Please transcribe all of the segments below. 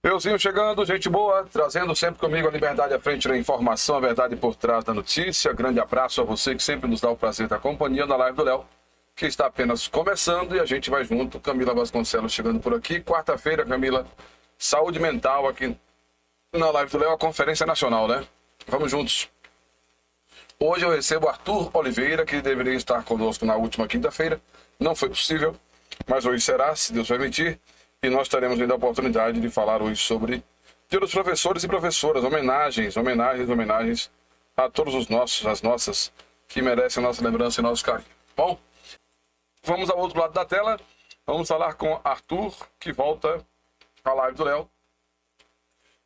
Euzinho chegando, gente boa, trazendo sempre comigo a liberdade à frente da informação, a verdade por trás da notícia. Grande abraço a você que sempre nos dá o prazer da companhia na live do Léo, que está apenas começando e a gente vai junto. Camila Vasconcelos chegando por aqui. Quarta-feira, Camila, saúde mental aqui na live do Léo, a Conferência Nacional, né? Vamos juntos. Hoje eu recebo Arthur Oliveira, que deveria estar conosco na última quinta-feira. Não foi possível, mas hoje será, se Deus permitir. E nós teremos ainda a oportunidade de falar hoje sobre Dia dos Professores e Professoras. Homenagens a todos os nossos, as nossas, que merecem a nossa lembrança e nosso carinho. Bom, vamos ao outro lado da tela. Vamos falar com Arthur, que volta à live do Léo.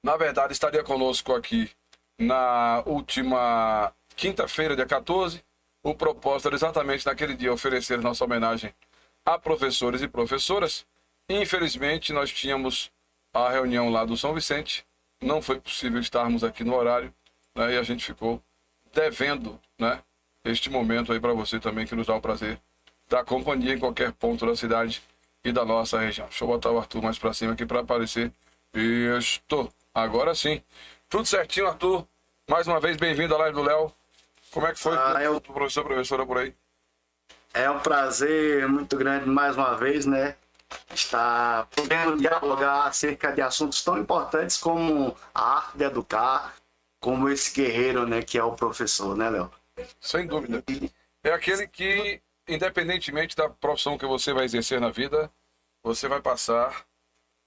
Na verdade, estaria conosco aqui na última quinta-feira, dia 14. O propósito era exatamente naquele dia oferecer nossa homenagem a professores e professoras. Infelizmente, nós tínhamos a reunião lá do São Vicente. Não foi possível estarmos aqui no horário, né, e a gente ficou devendo, né, este momento aí para você também, que nos dá o prazer da companhia em qualquer ponto da cidade e da nossa região. Deixa eu botar o Arthur mais para cima aqui para aparecer. Isto. Agora sim. Tudo certinho, Arthur. Mais uma vez, bem-vindo à live do Léo. Como é que foi o professor, professora por aí? É um prazer muito grande mais uma vez, né? Estar podendo dialogar acerca de assuntos tão importantes como a arte de educar, como esse guerreiro, né, que é o professor, né, Léo? Sem dúvida. É aquele que, independentemente da profissão que você vai exercer na vida, você vai passar,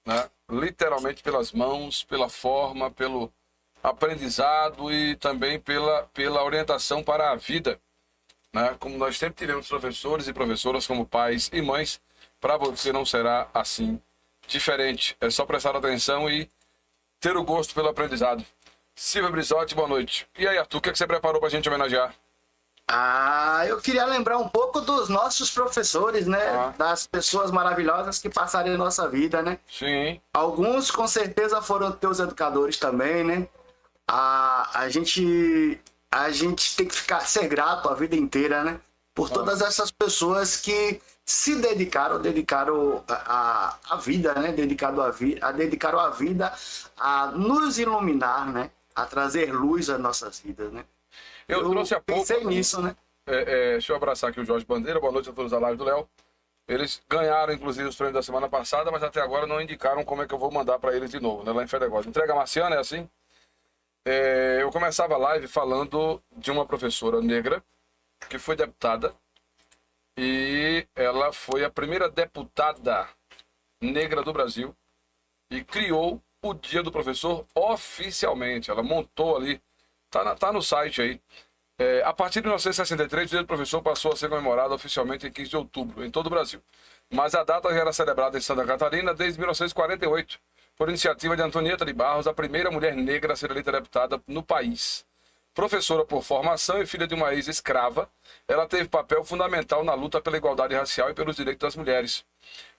né, literalmente pelas mãos, pela forma, pelo aprendizado e também pela orientação para a vida, né? Como nós sempre tivemos professores e professoras como pais e mães, para você não será assim diferente. É só prestar atenção e ter o gosto pelo aprendizado. Silvia Brizotti, boa noite. E aí, Arthur, o que você preparou para a gente homenagear? Eu queria lembrar um pouco dos nossos professores, né? Das pessoas maravilhosas que passaram em nossa vida, né? Sim. Alguns com certeza foram teus educadores também, né? A gente tem que ser grato a vida inteira, né? Por todas essas pessoas que se dedicaram a vida, né? Dedicaram a vida a nos iluminar, né? A trazer luz às nossas vidas, né? Eu trouxe há pouco. Pensei nisso, né? Deixa eu abraçar aqui o Jorge Bandeira. Boa noite a todos da live do Léo. Eles ganharam, inclusive, os prêmios da semana passada, mas até agora não indicaram como é que eu vou mandar para eles de novo, né? Lá em Fedegóis. Entrega Marciana, é assim? Eu começava a live falando de uma professora negra que foi deputada e ela foi a primeira deputada negra do Brasil e criou o Dia do Professor oficialmente. Ela montou ali, tá no site aí. A partir de 1963, o Dia do Professor passou a ser comemorado oficialmente em 15 de outubro, em todo o Brasil. Mas a data já era celebrada em Santa Catarina desde 1948, por iniciativa de Antonieta de Barros, a primeira mulher negra a ser eleita deputada no país. Professora por formação e filha de uma ex-escrava, ela teve papel fundamental na luta pela igualdade racial e pelos direitos das mulheres.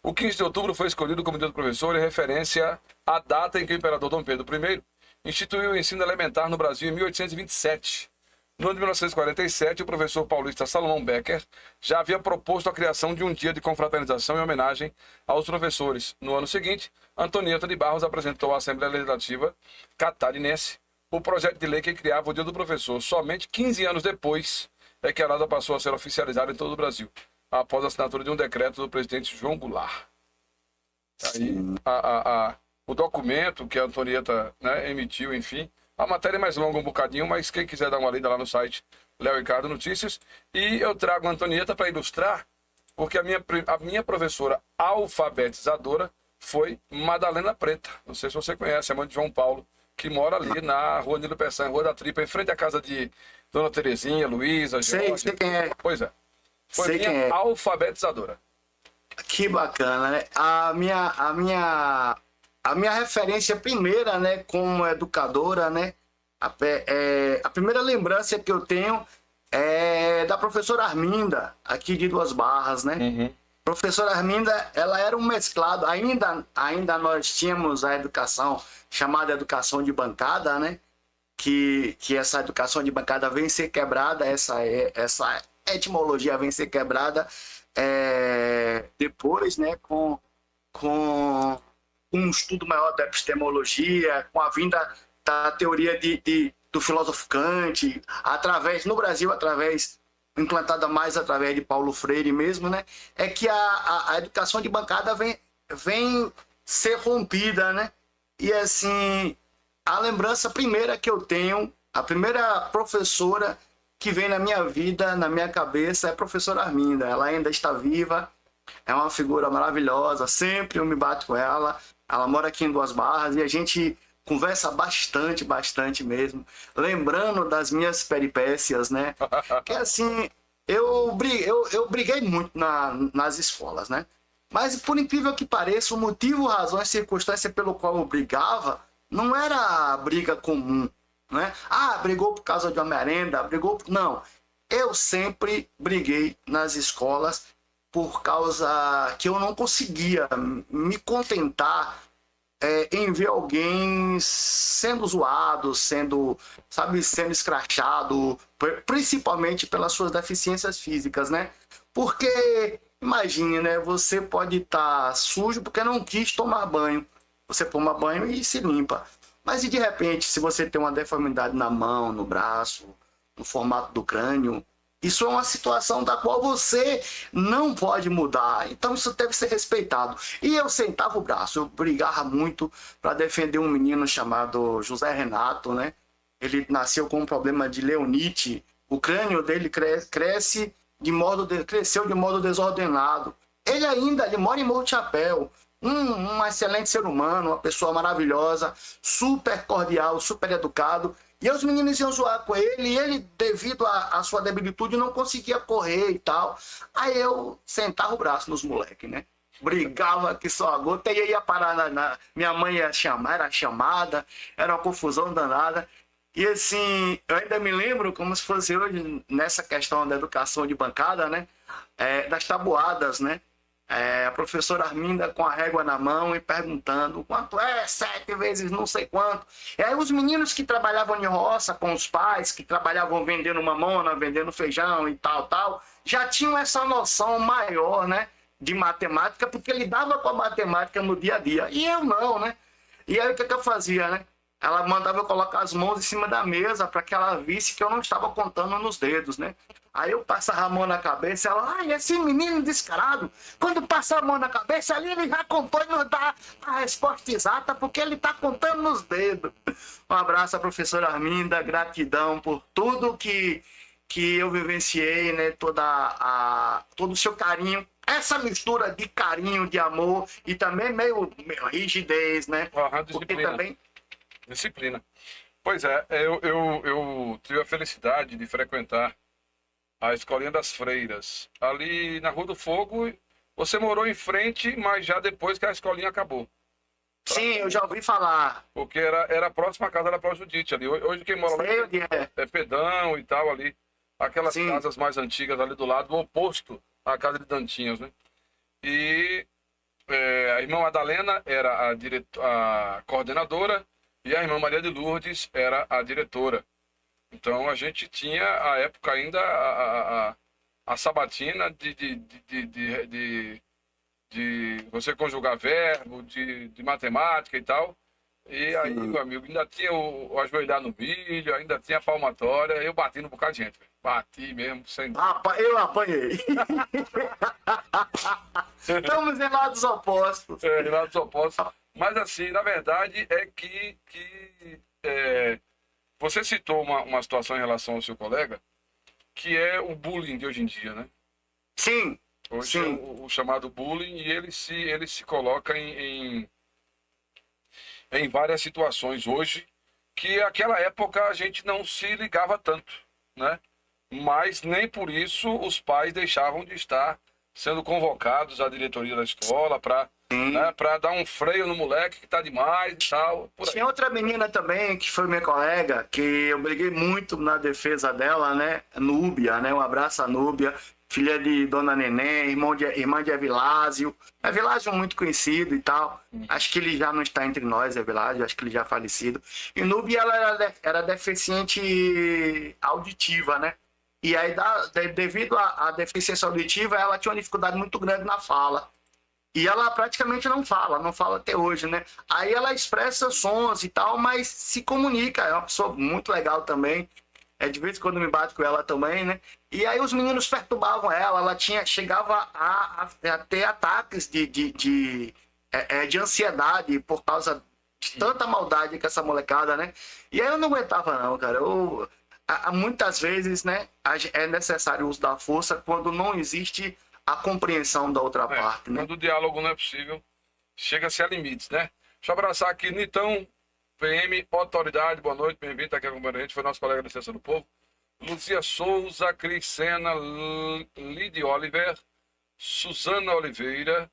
O 15 de outubro foi escolhido como Dia do Professor em referência à data em que o imperador Dom Pedro I instituiu o ensino elementar no Brasil em 1827. No ano de 1947, o professor paulista Salomão Becker já havia proposto a criação de um dia de confraternização em homenagem aos professores. No ano seguinte, Antonieta de Barros apresentou à Assembleia Legislativa catarinense o projeto de lei que criava o Dia do Professor. Somente 15 anos depois é que a data passou a ser oficializada em todo o Brasil, após a assinatura de um decreto do presidente João Goulart. Aí, o documento que a Antonieta, né, emitiu, enfim. A matéria é mais longa um bocadinho, mas quem quiser dar uma lida lá no site Léo Ricardo Notícias. E eu trago a Antonieta para ilustrar, porque a minha professora alfabetizadora foi Madalena Preta. Não sei se você conhece, a mãe de João Paulo, que mora ali na Rua Nilo Peçanha, Rua da Tripa, em frente à casa de Dona Terezinha, Luísa, Jorge. Sei quem é. Pois é. Foi minha alfabetizadora. Que bacana, né? A minha referência primeira, né, como educadora, né, a primeira lembrança que eu tenho é da professora Arminda, aqui de Duas Barras, né? Uhum. Professora Arminda, ela era um mesclado, ainda nós tínhamos a educação chamada educação de bancada, né? Que essa educação de bancada vem ser quebrada, essa etimologia vem ser quebrada depois, né, com com um estudo maior da epistemologia, com a vinda da teoria do filósofo Kant, no Brasil, implantada mais através de Paulo Freire mesmo, né? É que a educação de bancada vem ser rompida, né? E assim, a lembrança primeira que eu tenho, a primeira professora que vem na minha vida, na minha cabeça, é a professora Arminda. Ela ainda está viva, é uma figura maravilhosa, sempre eu me bato com ela. Ela mora aqui em Duas Barras e a gente conversa bastante mesmo, lembrando das minhas peripécias, né? Que assim, eu briguei muito nas escolas, né? Mas por incrível que pareça, o motivo, razão e circunstância pelo qual eu brigava não era a briga comum, né? Ah, brigou por causa de uma merenda, Não, eu sempre briguei nas escolas por causa que eu não conseguia me contentar em ver alguém sendo zoado, sendo escrachado, principalmente pelas suas deficiências físicas, né? Porque, imagine, né? Você pode estar sujo porque não quis tomar banho. Você toma banho e se limpa. Mas e de repente, se você tem uma deformidade na mão, no braço, no formato do crânio, isso é uma situação da qual você não pode mudar. Então isso deve ser respeitado. E eu sentava o braço, eu brigava muito para defender um menino chamado José Renato, né? Ele nasceu com um problema de leonite. O crânio dele cresceu de modo desordenado. Ele mora em Morro Chapéu. Um excelente ser humano, uma pessoa maravilhosa, super cordial, super educado. E os meninos iam zoar com ele, e ele, devido à sua debilitude, não conseguia correr e tal. Aí eu sentava o braço nos moleques, né? Brigava que só a gota, e ia parar minha mãe era chamada, era uma confusão danada. E assim, eu ainda me lembro, como se fosse hoje, nessa questão da educação de bancada, né? Das tabuadas, né? A professora Arminda com a régua na mão e perguntando quanto é 7 vezes não sei quanto. E aí os meninos que trabalhavam em roça com os pais, que trabalhavam vendendo mamona, vendendo feijão e tal, já tinham essa noção maior, né, de matemática, porque lidava com a matemática no dia a dia. E eu não, né? E aí o que eu fazia, né? Ela mandava eu colocar as mãos em cima da mesa para que ela visse que eu não estava contando nos dedos, né? Aí eu passava a mão na cabeça e ela, esse menino descarado, quando passar a mão na cabeça, ali ele já contou e nos dá a resposta exata, porque ele está contando nos dedos. Um abraço à professora Arminda, gratidão por tudo que eu vivenciei, né? Todo o seu carinho, essa mistura de carinho, de amor e também meio rigidez, né? Porque também... Disciplina. Pois é, eu tive a felicidade de frequentar a Escolinha das Freiras, ali na Rua do Fogo. Você morou em frente, mas já depois que a escolinha acabou. Sim, eu já ouvi falar. Porque era próxima à casa da Pró Judite ali. Hoje quem mora lá é Pedão e tal ali. Aquelas casas mais antigas ali do lado, oposto à casa de Dantinhos, né? E a irmã Madalena era a coordenadora e a irmã Maria de Lourdes era a diretora. Então a gente tinha, à época ainda, a sabatina de você conjugar verbo, de matemática e tal. E aí, meu amigo, ainda tinha o ajoelhar no milho, ainda tinha a palmatória. Eu bati no bocado de gente. Bati mesmo, sem... Eu apanhei. Estamos em lados opostos. Em lados opostos. Mas assim, na verdade, é que você citou uma situação em relação ao seu colega, que é o bullying de hoje em dia, né? Sim. Hoje é o chamado bullying, e ele se coloca em várias situações hoje, que naquela época a gente não se ligava tanto, né? Mas nem por isso os pais deixavam de estar sendo convocados à diretoria da escola para dar um freio no moleque que tá demais e tal. Tinha outra menina também, que foi minha colega, que eu briguei muito na defesa dela, né? Núbia, né? Um abraço a Núbia, filha de Dona Neném, irmã de Evilásio. Evilásio é muito conhecido e tal. Acho que ele já não está entre nós, Evilásio, acho que ele já é falecido. E Núbia, ela era deficiente auditiva, né? E aí, devido à deficiência auditiva, ela tinha uma dificuldade muito grande na fala. E ela praticamente não fala até hoje, né? Aí ela expressa sons e tal, mas se comunica, é uma pessoa muito legal também. De vez em quando me bato com ela também, né? E aí os meninos perturbavam ela chegava a ter ataques de ansiedade por causa de tanta maldade com essa molecada, né? E aí eu não aguentava não, cara. Muitas vezes, né, é necessário o uso da força quando não existe a compreensão da outra parte, né? Quando o diálogo não é possível, chega-se a limites, né? Deixa eu abraçar aqui Nitão, PM, Autoridade, boa noite, bem-vindo, tá aqui acompanhando a gente, foi nosso colega da Ciência do Povo. Luzia Souza, Cris Sena, Lidy Oliver, Suzana Oliveira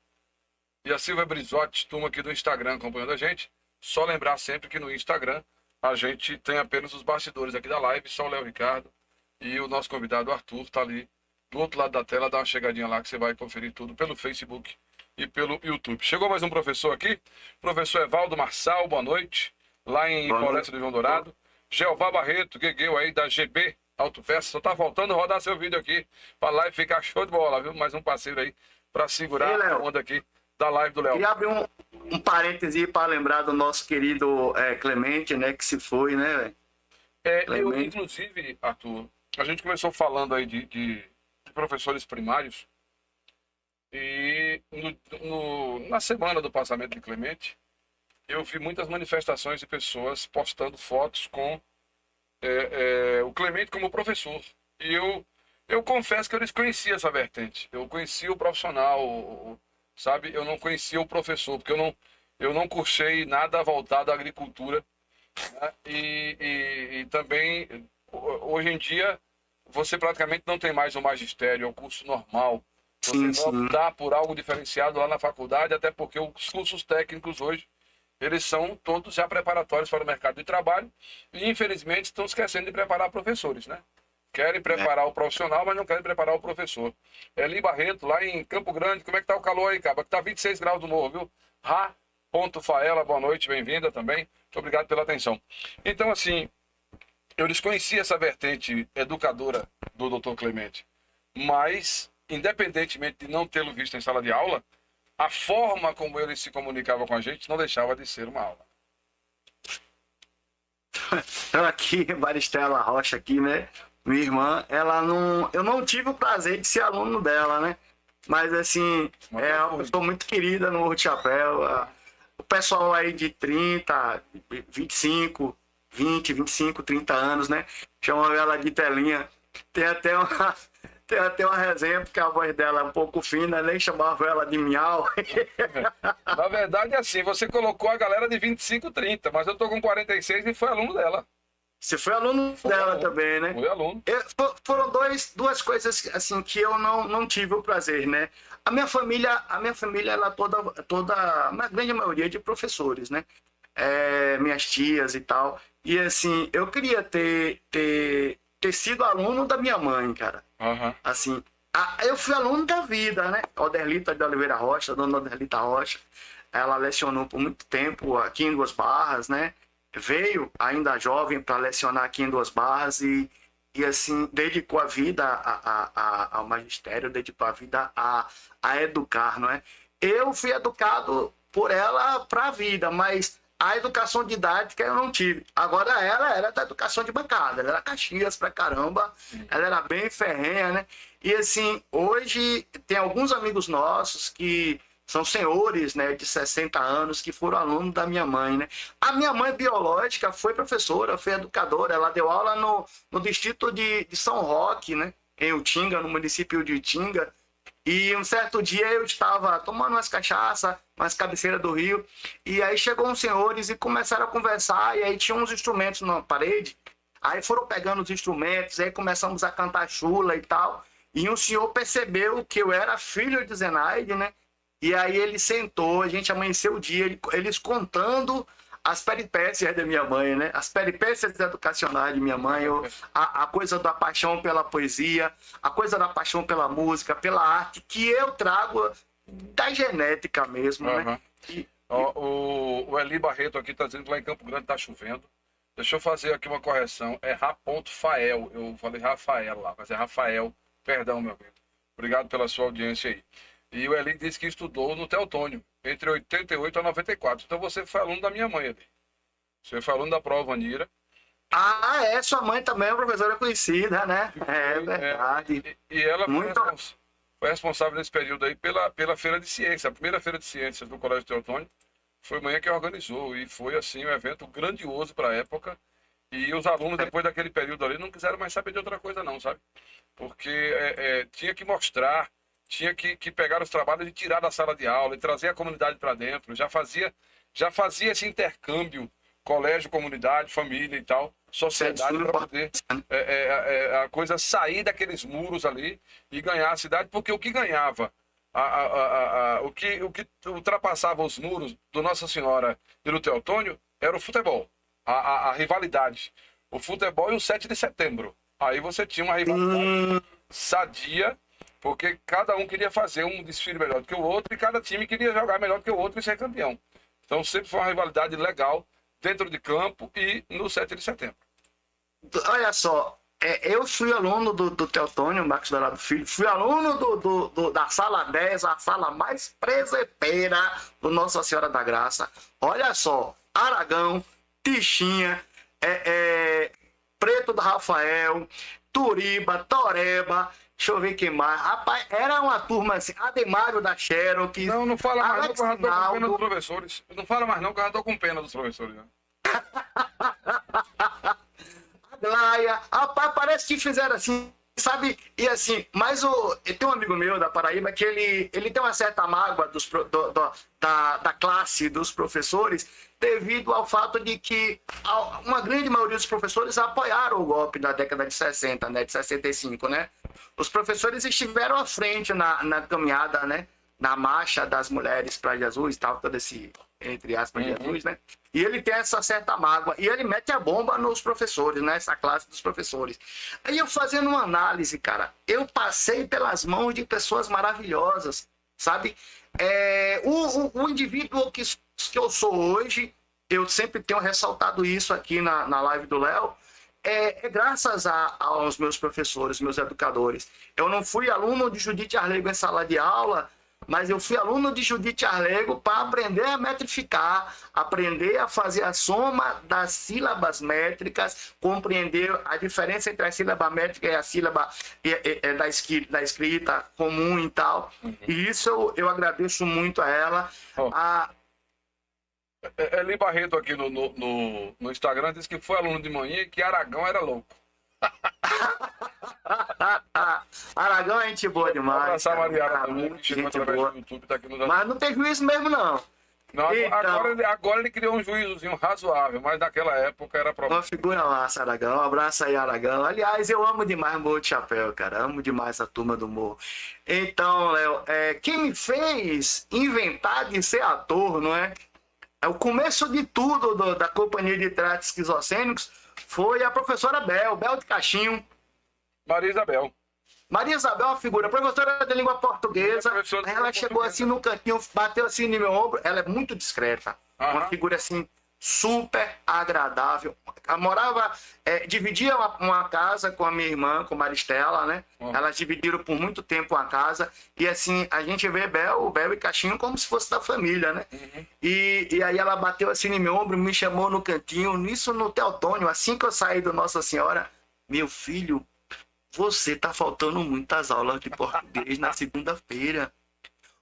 e a Silvia Brizotti, turma aqui do Instagram acompanhando a gente. Só lembrar sempre que no Instagram a gente tem apenas os bastidores aqui da live, só o Léo Ricardo e o nosso convidado Arthur tá ali do outro lado da tela, dá uma chegadinha lá que você vai conferir tudo pelo Facebook e pelo YouTube. Chegou mais um professor aqui, professor Evaldo Marçal, boa noite, lá em Floresta do João Dourado. Jeová Barreto, Guegueu aí da GB Autopeça, só tá faltando rodar seu vídeo aqui pra live ficar show de bola, viu? Mais um parceiro aí pra segurar a onda aqui da live do Léo. Queria abrir um parêntese para lembrar do nosso querido Clemente, né, que se foi, né, velho? Inclusive, Arthur, a gente começou falando aí de professores primários e na semana do passamento de Clemente, eu vi muitas manifestações de pessoas postando fotos com o Clemente como professor. E eu confesso que eu desconhecia essa vertente. Eu conhecia o profissional, sabe? Eu não conhecia o professor, porque eu não cursei nada voltado à agricultura, né? E também, hoje em dia, você praticamente não tem mais o magistério, é o curso normal. Você vai optar por algo diferenciado lá na faculdade, até porque os cursos técnicos hoje, eles são todos já preparatórios para o mercado de trabalho e, infelizmente, estão esquecendo de preparar professores, né? Querem preparar o profissional, mas não querem preparar o professor. Eli Barreto, lá em Campo Grande, como é que tá o calor aí, cara? Que tá 26 graus no morro, viu? Faela, boa noite, bem-vinda também. Muito obrigado pela atenção. Então, assim, eu desconhecia essa vertente educadora do Dr. Clemente, mas, independentemente de não tê-lo visto em sala de aula, a forma como ele se comunicava com a gente não deixava de ser uma aula. Então aqui, Maristela Rocha aqui, né? Minha irmã, eu não tive o prazer de ser aluno dela, né? Mas assim, é uma pessoa muito querida no Morro de Chapéu. O pessoal aí de 30, 25, 20, 25, 30 anos, né? Chama ela de Telinha. Tem até uma resenha, porque a voz dela é um pouco fina, nem chamava ela de miau. Na verdade, é assim, você colocou a galera de 25, 30, mas eu tô com 46 e foi aluno dela. Você foi aluno dela também, né? Fui aluno. Foram duas coisas assim que eu não tive o prazer, né? A minha família ela toda, a grande maioria de professores, né? Minhas tias e tal. E assim, eu queria ter sido aluno da minha mãe, cara. Uhum. Assim, eu fui aluno da vida, né? Oderlita de Oliveira Rocha, dona Oderlita Rocha. Ela lecionou por muito tempo aqui em Duas Barras, né? Veio ainda jovem para lecionar aqui em Duas Barras e assim, dedicou a vida ao magistério, dedicou a vida a educar, não é? Eu fui educado por ela para a vida, mas a educação didática eu não tive. Agora ela era da educação de bancada, ela era Caxias pra caramba, ela era bem ferrenha, né? E assim, hoje tem alguns amigos nossos que são senhores, né, de 60 anos, que foram alunos da minha mãe, né? A minha mãe biológica foi professora, foi educadora, ela deu aula no distrito de São Roque, né? Em Utinga, no município de Utinga. E um certo dia eu estava tomando umas cachaça, umas cabeceiras do rio, e aí chegou uns senhores e começaram a conversar, e aí tinha uns instrumentos na parede, aí foram pegando os instrumentos, aí começamos a cantar chula e tal, e um senhor percebeu que eu era filho de Zenaide, né? E aí ele sentou, a gente amanheceu o dia, eles contando as peripécias da minha mãe, né? As peripécias educacionais de minha mãe, a coisa da paixão pela poesia, a coisa da paixão pela música, pela arte, que eu trago da genética mesmo, né? O Eli Barreto aqui está dizendo que lá em Campo Grande está chovendo. Deixa eu fazer aqui uma correção. É Ra.fael. Eu falei Rafael lá, mas é Rafael. Perdão, meu amigo. Obrigado pela sua audiência aí. E o Eli disse que estudou no Teotônio, entre 88 a 94. Então você foi aluno da minha mãe ali. Você foi aluno da prova Vanira. Ah, é, sua mãe também é professora conhecida, né? É Foi, verdade. e ela Muito. foi responsável nesse período aí pela Feira de Ciência. A primeira Feira de Ciências do Colégio Teotônio foi manhã que organizou. E foi, assim, um evento grandioso para a época. E os alunos, depois daquele período ali, não quiseram mais saber de outra coisa não, sabe? Porque tinha que mostrar, tinha que pegar os trabalhos e tirar da sala de aula e trazer a comunidade para dentro. Já fazia esse intercâmbio, colégio, comunidade, família e tal, sociedade, para poder a coisa sair daqueles muros ali e ganhar a cidade, porque o que ganhava, o que ultrapassava os muros do Nossa Senhora e do Teotônio era o futebol, a rivalidade. O futebol e o 7 de setembro. Aí você tinha uma rivalidade sadia, porque cada um queria fazer um desfile melhor do que o outro e cada time queria jogar melhor do que o outro e ser campeão. Então sempre foi uma rivalidade legal dentro de campo e no 7 de setembro. Olha só, eu fui aluno do Teotônio Marcos Dourado Filho, fui aluno da sala 10, a sala mais presepeira do Nossa Senhora da Graça. Olha só, Aragão, Tichinha, Preto do Rafael, Turiba, Toreba, deixa eu ver quem mais. Rapaz, era uma turma assim, Ademário da Cherokee. Não fala mais não, Alex que eu já tô com pena Naldo. dos professores. Não fala mais não, que eu já tô com pena dos professores. Né? Aglaia, rapaz, parece que fizeram assim, sabe? E assim, mas tem um amigo meu da Paraíba que ele tem uma certa mágoa da classe dos professores devido ao fato de que uma grande maioria dos professores apoiaram o golpe da década de 60, né? De 65, né? Os professores estiveram à frente na caminhada, né? Na marcha das mulheres para Jesus, tal, todo esse, entre aspas, Jesus, né? E ele tem essa certa mágoa. E ele mete a bomba nos professores, nessa classe dos professores. Aí eu fazendo uma análise, cara, eu passei pelas mãos de pessoas maravilhosas, sabe? O indivíduo que eu sou hoje, eu sempre tenho ressaltado isso aqui na live do Léo, graças aos meus professores, meus educadores. Eu não fui aluno de Judite Arlego em sala de aula, mas eu fui aluno de Judite Arlego para aprender a metrificar, aprender a fazer a soma das sílabas métricas, compreender a diferença entre a sílaba métrica e a sílaba da escrita comum e tal. E isso eu agradeço muito a ela. Eli Barreto aqui no Instagram disse que foi aluno de manhã e que Aragão era louco. Aragão é gente boa demais. Abraçar a Mariara também, muito que chegou gente através boa. do YouTube, tá aqui nos Mas não tem juízo mesmo, não. Não, Então, agora ele criou um juízozinho razoável, mas naquela época era problema. uma figura massa, Aragão. Um abraço aí, Aragão. Aliás, eu amo demais Morro de Chapéu, cara. Amo demais a turma do Morro. Então, Léo, quem me fez inventar de ser ator, não é? O começo de tudo da Companhia de Teatro Esquizocênicos foi a professora Bel de Caixinho. Maria Isabel. Maria Isabel é uma figura, professora de língua portuguesa. Ela chegou assim no cantinho, bateu assim no meu ombro. Ela é muito discreta. Uma figura assim, super agradável. Ela morava, dividia uma casa com a minha irmã, com Maristela, né? Elas dividiram por muito tempo a casa. E assim, a gente vê Bel e Caixinho como se fosse da família, né? E aí ela bateu assim no meu ombro, me chamou no cantinho, nisso no Teotônio, assim que eu saí do Nossa Senhora, meu filho, você tá faltando muitas aulas de português na segunda-feira.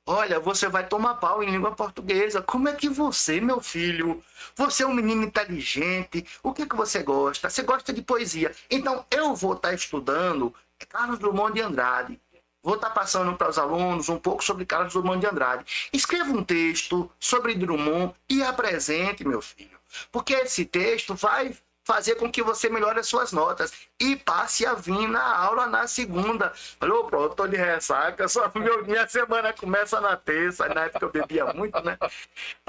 Olha, você vai tomar pau em língua portuguesa. Como é que você, meu filho? Você é um menino inteligente. O que você gosta? Você gosta de poesia. Então, eu vou estar estudando Carlos Drummond de Andrade. Vou estar passando para os alunos um pouco sobre Carlos Drummond de Andrade. Escreva um texto sobre Drummond e apresente, meu filho. Porque esse texto vai fazer com que você melhore as suas notas e passe a vir na aula na segunda. Falou, pronto, tô de ressaca, minha semana começa na terça, na época eu bebia muito, né?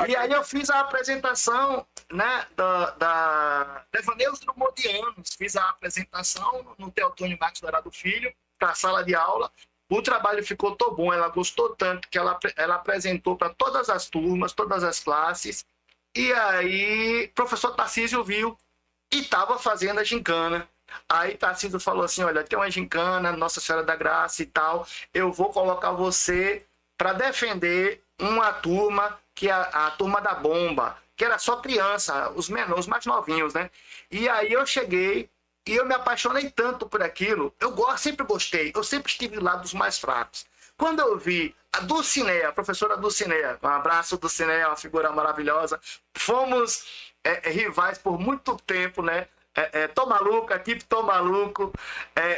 E aí eu fiz a apresentação, né, da Devaneios Drummondianos, fiz a apresentação no Teotônio Marcos Dourado Filho, para a sala de aula. O trabalho ficou tão bom, ela gostou tanto que ela apresentou para todas as turmas, todas as classes, e aí o professor Tarcísio viu e estava fazendo a gincana. Aí Tarcísio falou assim, olha, tem uma gincana, Nossa Senhora da Graça e tal, eu vou colocar você para defender uma turma, que é a turma da bomba, que era só criança, os menores, os mais novinhos, né? E aí eu cheguei e eu me apaixonei tanto por aquilo. Sempre gostei, eu sempre estive lá dos mais fracos. Quando eu vi a Dulcinea, a professora Dulcinea, um abraço Dulcinea, uma figura maravilhosa, fomos rivais por muito tempo, né? Tô maluco, equipe Tô Maluco,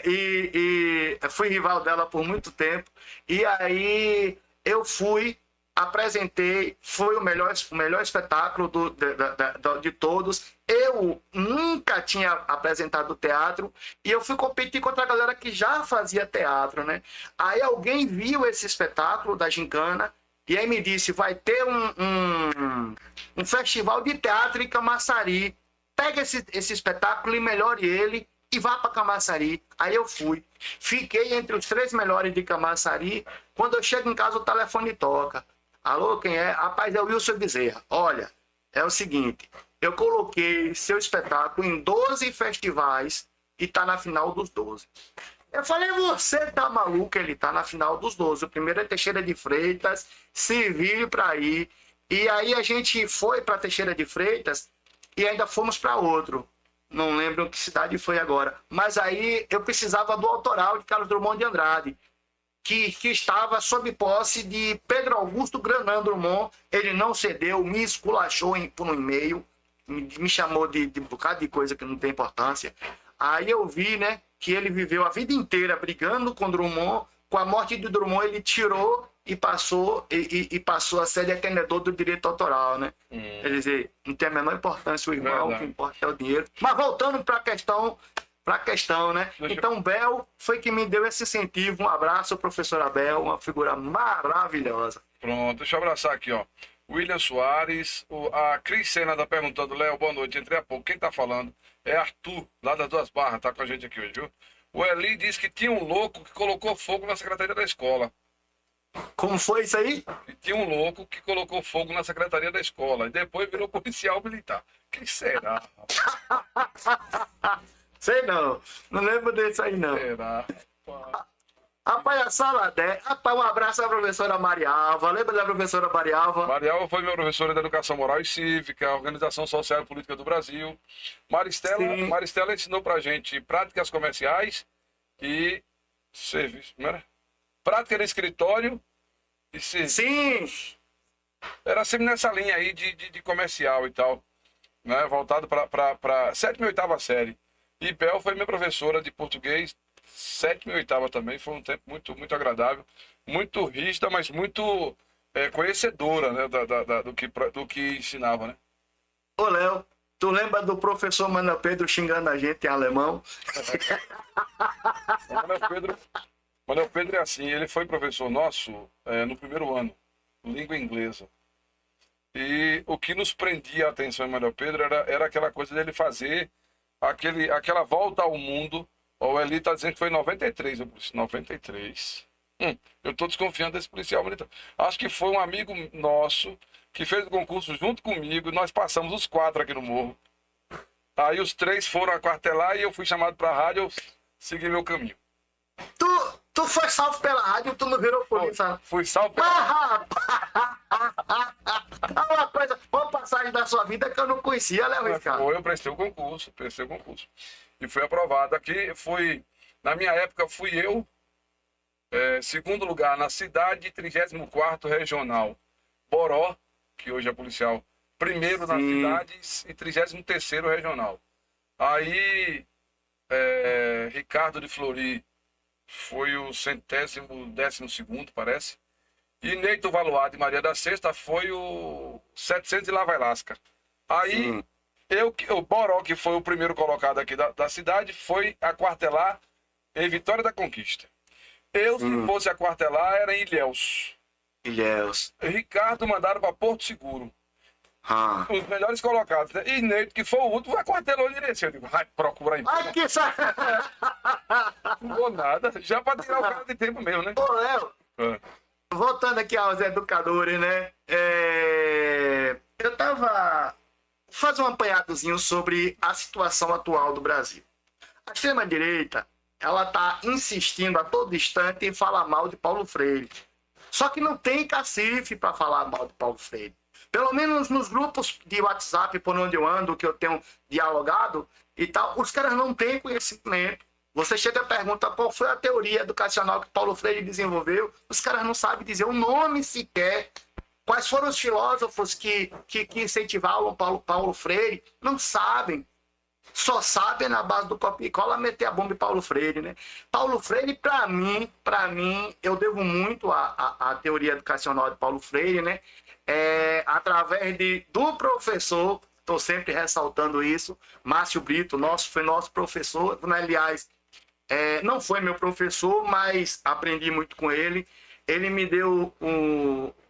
e fui rival dela por muito tempo. E aí eu apresentei, foi o melhor espetáculo de todos. Eu nunca tinha apresentado teatro e eu fui competir contra a galera que já fazia teatro, né? Aí alguém viu esse espetáculo da Gincana e aí me disse, vai ter um festival de teatro em Camaçari. Pega esse espetáculo e melhore ele e vá para Camaçari. Aí eu fui. Fiquei entre os 3 melhores de Camaçari. Quando eu chego em casa, o telefone toca. Alô, quem é? Rapaz, é o Wilson Bezerra. Olha, é o seguinte, eu coloquei seu espetáculo em 12 festivais e tá na final dos 12. Eu falei, você tá maluco? Ele tá na final dos 12. O primeiro é Teixeira de Freitas, se vire para ir. E aí a gente foi para Teixeira de Freitas e ainda fomos para outro. Não lembro que cidade foi agora. Mas aí eu precisava do autoral de Carlos Drummond de Andrade, que estava sob posse de Pedro Augusto Granan Drummond. Ele não cedeu, me esculachou por um e-mail, me chamou de um bocado de coisa que não tem importância. Aí eu vi, né, que ele viveu a vida inteira brigando com Drummond. Com a morte de Drummond, ele tirou e passou a ser detenedor do direito autoral, né? Quer dizer, não tem a menor importância o irmão, o que importa é o dinheiro. Mas voltando para a questão, né? Então, Bel foi que me deu esse incentivo. Um abraço, professora Bel, uma figura maravilhosa. Pronto, deixa eu abraçar aqui, ó. William Soares, a Cris Sena tá perguntando, Léo, boa noite, entrei há pouco. Quem tá falando? É Arthur, lá das Duas Barras, tá com a gente aqui hoje, viu? O Eli disse que tinha um louco que colocou fogo na secretaria da escola. Como foi isso aí? E tinha um louco que colocou fogo na secretaria da escola e depois virou policial militar. Quem será? Sei não. Não lembro desse aí, não. Será? Rapaz, a sala 10. Rapaz, um abraço à professora Marialva. Lembra da professora Marialva? Marialva foi minha professora de Educação Moral e Cívica, Organização Social e Política do Brasil. Maristela ensinou pra gente práticas comerciais e serviço. Não era? Prática de escritório e serviço. Sim! Era sempre nessa linha aí de comercial e tal, né? Voltado para 7ª e 8ª série. E Bel foi minha professora de português, 7ª e 8ª também. Foi um tempo muito, muito agradável, muito rígida, mas muito conhecedora, né? Do que ensinava, né? Ô, Léo, tu lembra do professor Manuel Pedro xingando a gente em alemão? Manuel Pedro é assim, ele foi professor nosso no primeiro ano, língua inglesa. E o que nos prendia a atenção em Manuel Pedro era aquela coisa dele fazer aquela volta ao mundo. O Eli está dizendo que foi em 93, eu disse, 93. Eu estou desconfiando desse policial militar. Acho que foi um amigo nosso que fez o concurso junto comigo, nós passamos os 4 aqui no Morro. Aí os 3 foram aquartelar e eu fui chamado para a rádio, eu segui meu caminho. Tu foi salvo pela rádio, tu não virou polícia. Fui salvo pela uma coisa, uma passagem da sua vida que eu não conhecia, Léo Ricardo. Eu prestei o concurso. E fui aprovado. Aqui na minha época, fui eu, segundo lugar na cidade, 34º regional. Boró, que hoje é policial, primeiro na cidade e 33º regional. Aí, Ricardo de Flori foi o 112º, parece. E Neito Valoar de Maria da Sexta foi o 700 de La Lasca. Aí, o Boró, que foi o primeiro colocado aqui da cidade, foi aquartelar em Vitória da Conquista. Eu, se fosse aquartelar, era em Ilhéus. Ricardo mandaram para Porto Seguro. Os melhores colocados, né? E Neito, que foi o último, aquartelou direito. Eu digo, procura aí. Ai, que saco! Não vou nada, já para tirar o cara de tempo mesmo, né? Ô, Léo, voltando aqui aos educadores, né? Eu tava fazendo um apanhadozinho sobre a situação atual do Brasil. A extrema-direita, ela tá insistindo a todo instante em falar mal de Paulo Freire. Só que não tem cacife para falar mal de Paulo Freire. Pelo menos nos grupos de WhatsApp por onde eu ando, que eu tenho dialogado e tal, os caras não têm conhecimento. Você chega e pergunta qual foi a teoria educacional que Paulo Freire desenvolveu, os caras não sabem dizer o nome sequer. Quais foram os filósofos que incentivavam Paulo Freire? Não sabem. Só sabem na base do copia e cola meter a bomba em Paulo Freire, né? Paulo Freire, para mim, eu devo muito à teoria educacional de Paulo Freire, né? Através do professor, estou sempre ressaltando isso, Márcio Brito, foi nosso professor, aliás, não foi meu professor, mas aprendi muito com ele. Ele me deu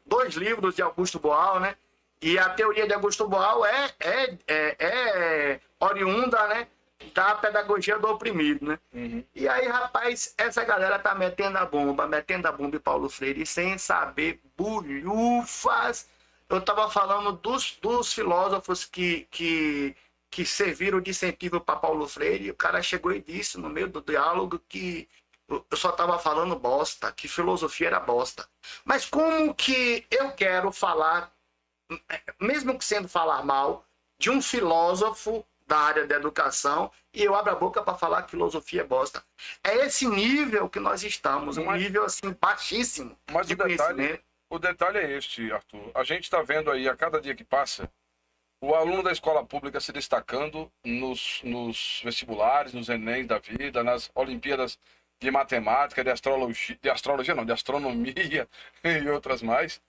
2 livros de Augusto Boal, né? E a teoria de Augusto Boal é oriunda, né, da pedagogia do oprimido, né? Uhum. E aí, rapaz, essa galera tá metendo a bomba em Paulo Freire, sem saber bulhufas. Eu tava falando dos filósofos que serviram de incentivo para Paulo Freire, e o cara chegou e disse no meio do diálogo que eu só tava falando bosta, que filosofia era bosta. Mas como que eu quero falar, mesmo que sendo falar mal, de um filósofo da área da educação, e eu abro a boca para falar que filosofia é bosta? É esse nível que nós estamos, um nível assim baixíssimo de conhecimento. O detalhe é este, Arthur. A gente está vendo aí, a cada dia que passa, o aluno da escola pública se destacando nos vestibulares, nos Enems da vida, nas Olimpíadas de matemática, de astronomia e outras mais.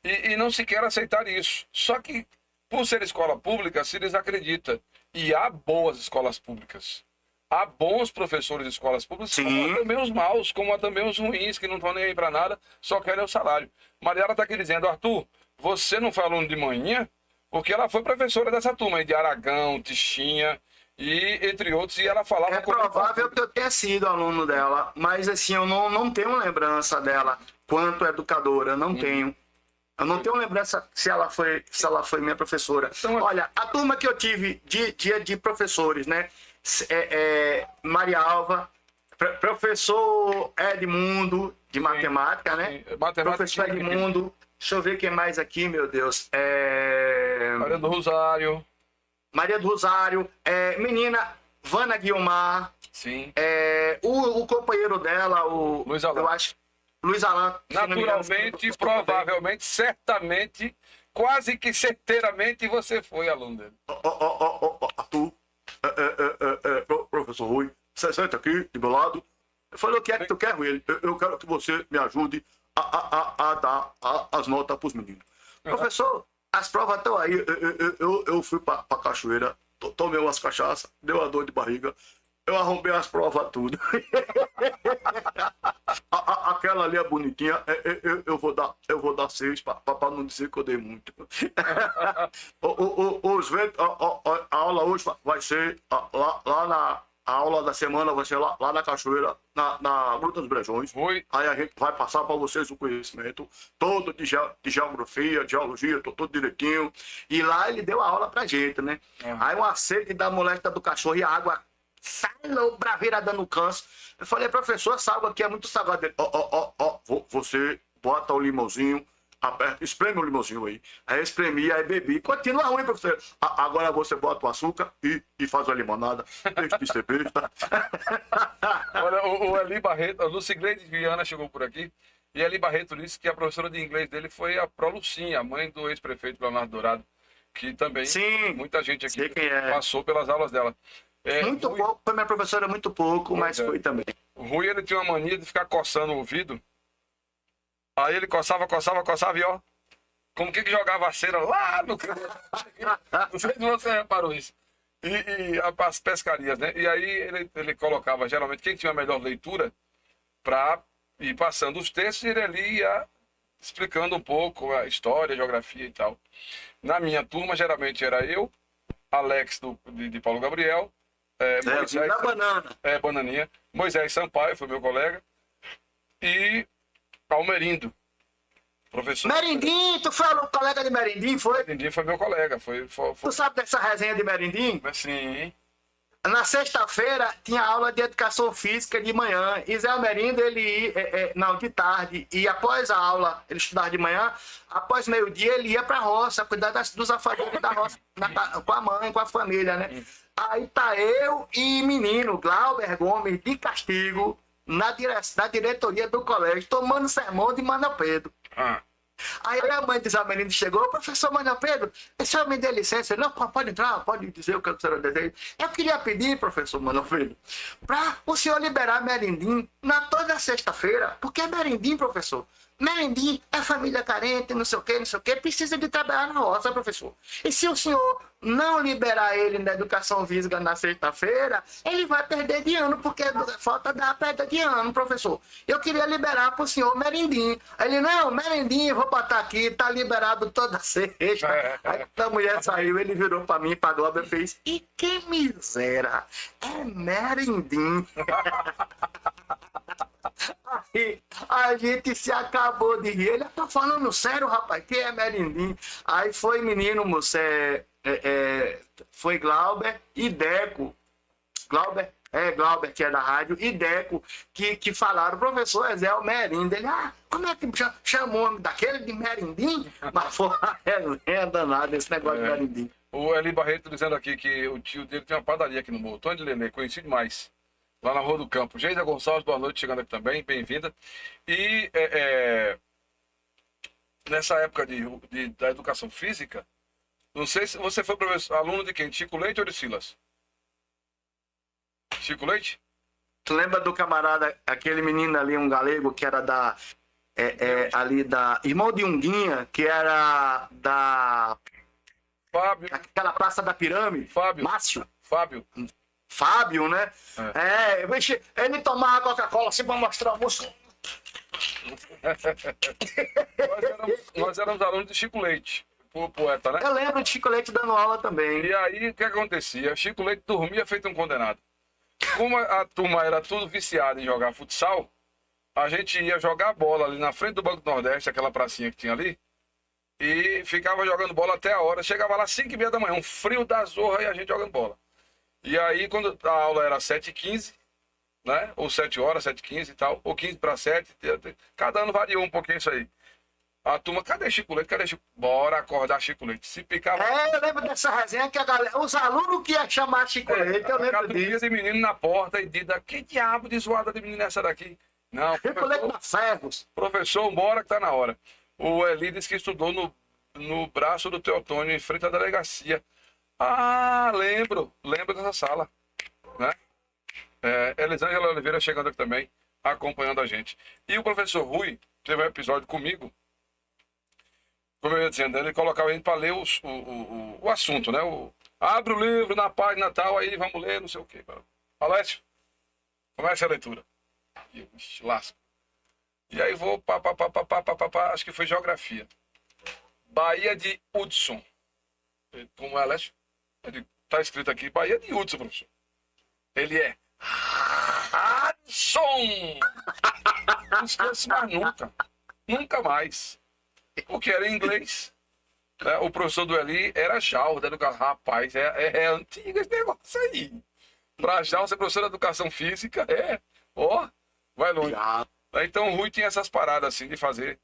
E não se quer aceitar isso. Só que, por ser escola pública, se desacredita. E há boas escolas públicas. Há bons professores de escolas públicas, Sim. como há também os maus, como há também os ruins, que não estão nem aí para nada, só querem o salário. Mariela está aqui dizendo, Arthur, você não foi aluno de manhã, porque ela foi professora dessa turma aí, de Aragão, Tichinha, e entre outros, e ela falava... É provável que eu tenha sido aluno dela, mas assim, eu não tenho lembrança dela quanto educadora, não tenho. Eu não tenho lembrança se ela foi minha professora. Então, olha, a turma que eu tive de professores, né? Maria Alva, professor Edmundo, de matemática, né? Professor Edmundo. Deixa eu ver quem mais aqui, meu Deus. Maria do Rosário. Maria do Rosário. Menina Vana Guiomar. Sim. O companheiro dela, Luiz Alain. Eu acho. Luiz Alain. Naturalmente, provavelmente, certamente, quase que certeiramente você foi aluno dele. Arthur, professor Rui, você senta aqui do meu lado. Eu falei, o que é que tu quer, Rui? Eu quero que você me ajude a dar as notas para os meninos. Professor, as provas estão aí. Eu fui para a cachoeira, tomei umas cachaças, deu uma dor de barriga. Eu arrombei as provas tudo. Aquela ali é bonitinha. Eu vou dar 6 para não dizer que eu dei muito. A aula hoje vai ser lá na... A aula da semana vai ser lá na cachoeira, na Gruta dos Brejões. Aí a gente vai passar para vocês o conhecimento todo de geografia, de geologia, tudo direitinho. E lá ele deu a aula pra gente, né? Aí uma sede da molesta do cachorro e a água sai, braveira dando canso. Eu falei, professor, essa água aqui é muito salgada. Você bota o limãozinho, aperta, espreme o limãozinho aí. Aí eu espremi, aí bebi. Continua ruim, professor. Agora você bota o açúcar e faz a limonada. Deixa de ser besta. Olha, o Eli Barreto, a Lucigleide Viana chegou por aqui. E Eli Barreto disse que a professora de inglês dele foi a Prolucinha, a mãe do ex-prefeito Leonardo Dourado. Que também, sim, muita gente aqui passou pelas aulas dela. Muito pouco, foi minha professora muito pouco, mas foi também. O Rui, ele tinha uma mania de ficar coçando o ouvido. Aí ele coçava e ó, como que jogava a cera lá no canto. Não sei se você reparou isso. E as pescarias, né? E aí ele colocava, geralmente, quem tinha a melhor leitura, para ir passando os textos, e ele ali ia explicando um pouco a história, a geografia e tal. Na minha turma, geralmente era eu, Alex de Paulo Gabriel, Moisés, Bananinha, Moisés Sampaio, foi meu colega, e Almerindo, professor. Merindim, tu foi o colega de Merindim, foi? Merindim foi meu colega. Foi... Tu sabe dessa resenha de Merindim? Sim. Na sexta-feira tinha aula de educação física de manhã. E Zé Almerindo, ele ia, não, de tarde. E após a aula, ele estudava de manhã, após meio-dia ele ia para a roça, cuidar dos afazeres da roça, com a mãe, com a família, né? Aí tá eu e menino, Glauber Gomes, de castigo, na diretoria do colégio, tomando sermão de Mano Pedro. Aí a mãe de Zé Almerindo chegou, professor Manuel Pedro, esse homem dê licença. Ele, não, pode entrar, pode dizer o que o senhor deseja. Eu queria pedir, professor Manuel Pedro, para o senhor liberar merendim na toda sexta-feira, porque é merendim, professor. Merendim é família carente, não sei o que, precisa de trabalhar na roça, professor. E se o senhor não liberar ele na educação física na sexta-feira, ele vai perder de ano, porque falta da perda de ano, professor. Eu queria liberar para o senhor merendim. Aí ele, não, merendim, vou botar aqui, tá liberado toda sexta. Aí a mulher saiu, ele virou para mim, para a Globo e fez, e que miséria, é merendim. Aí a gente se acabou de rir. Ele tá falando sério, rapaz, que é merendim. Aí foi menino, moço, foi Glauber e Deco. Glauber, que é da rádio, e Deco, que falaram, professor Ezel Merendim. Ele, como é que chamou daquele de merendim? Mas foi uma resenha danada esse negócio de merendim. O Eli Barreto dizendo aqui que o tio dele tem uma padaria aqui no Morro. Tony Lelê, conhecido demais. Lá na Rua do Campo. Geisa Gonçalves, boa noite, chegando aqui também, bem-vinda. E nessa época da educação física, não sei se você foi aluno de quem? Chico Leite ou de Silas? Chico Leite? Tu lembra do camarada, aquele menino ali, um galego, que era ali da... Irmão de Unguinha, que era da... Fábio. Aquela Praça da Pirâmide. Fábio. Márcio. Fábio, né? Ele tomava Coca-Cola assim pra mostrar o músculo. nós éramos alunos de Chico Leite, o poeta, né? Eu lembro de Chico Leite dando aula também. E aí, o que acontecia? Chico Leite dormia feito um condenado. Como a turma era tudo viciada em jogar futsal, a gente ia jogar bola ali na frente do Banco do Nordeste, aquela pracinha que tinha ali, e ficava jogando bola até a hora. Chegava lá 5h30 da manhã, um frio da zorra, e a gente jogando bola. E aí, quando a aula era 7h15, né? Ou 7 horas, 7h15 e tal, ou 15 para 7, cada ano variou um pouquinho isso aí. A turma, cadê Chico Leite? Cadê Chico? Bora acordar Chico Leite. Se picava. Eu lembro dessa resenha que a galera, os alunos que iam chamar Chico Leite, eu lembro disso. De menino na porta e dizia, que diabo de zoada de menina é essa daqui? Não, Chico Leite na Ferros. Professor, bora que tá na hora. O Eli disse que estudou no braço do Teotônio, em frente à delegacia. Lembro dessa sala, né? Elisângela Oliveira chegando aqui também, acompanhando a gente. E o professor Rui teve um episódio comigo, como eu ia dizendo, ele colocava a gente para ler o assunto, né? Abre o livro na página tal, aí vamos ler, não sei o quê. Alessio, começa a leitura. E lasco. E aí vou, acho que foi geografia. Baía de Hudson. Como é, Alessio? Tá escrito aqui, Baía de Hudson, professor. Ele é Hudson! Não esqueço mais nunca. Nunca mais. Porque era em inglês. Né? O professor do Eli era Jal, da educação. Rapaz, é antigo esse negócio aí. Pra Jal ser professor de educação física, vai longe. Então o Rui tinha essas paradas assim de fazer.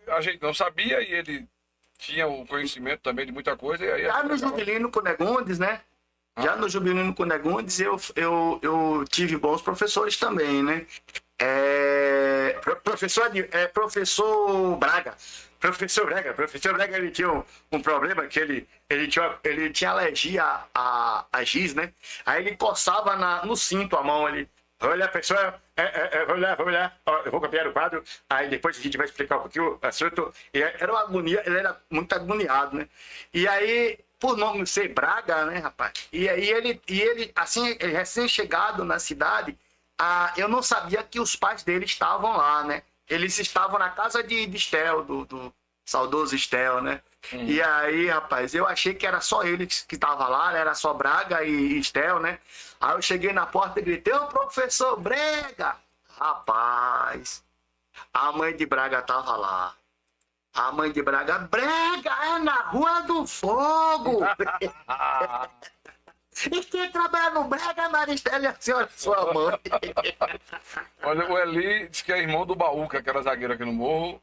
A gente não sabia e ele tinha o conhecimento também de muita coisa. E aí já no Jubilino Cunegondes, né? Já no Jubilino Cunegondes eu tive bons professores também, né? Professor Braga. Professor Braga, ele tinha um problema que ele tinha alergia a giz, né? Aí ele coçava no cinto a mão, ele... Olha, pessoal, vou olhar, eu vou copiar o quadro, aí depois a gente vai explicar um pouquinho o assunto. Era uma agonia, ele era muito agoniado, né? E aí, por nome ser Braga, né, rapaz? E ele assim, recém-chegado na cidade, eu não sabia que os pais dele estavam lá, né? Eles estavam na casa de Estel, do saudoso Estel, né? E aí, rapaz, eu achei que era só ele que estava lá, né? Era só Braga e Estel, né? Aí eu cheguei na porta e gritei, ô professor Brega! Rapaz, a mãe de Braga tava lá. A mãe de Braga, Brega, é na Rua do Fogo! E quem trabalha no Brega, Maristela, a senhora, sua mãe. Olha, o Eli diz que é irmão do Baúca, que era zagueiro aqui no Morro.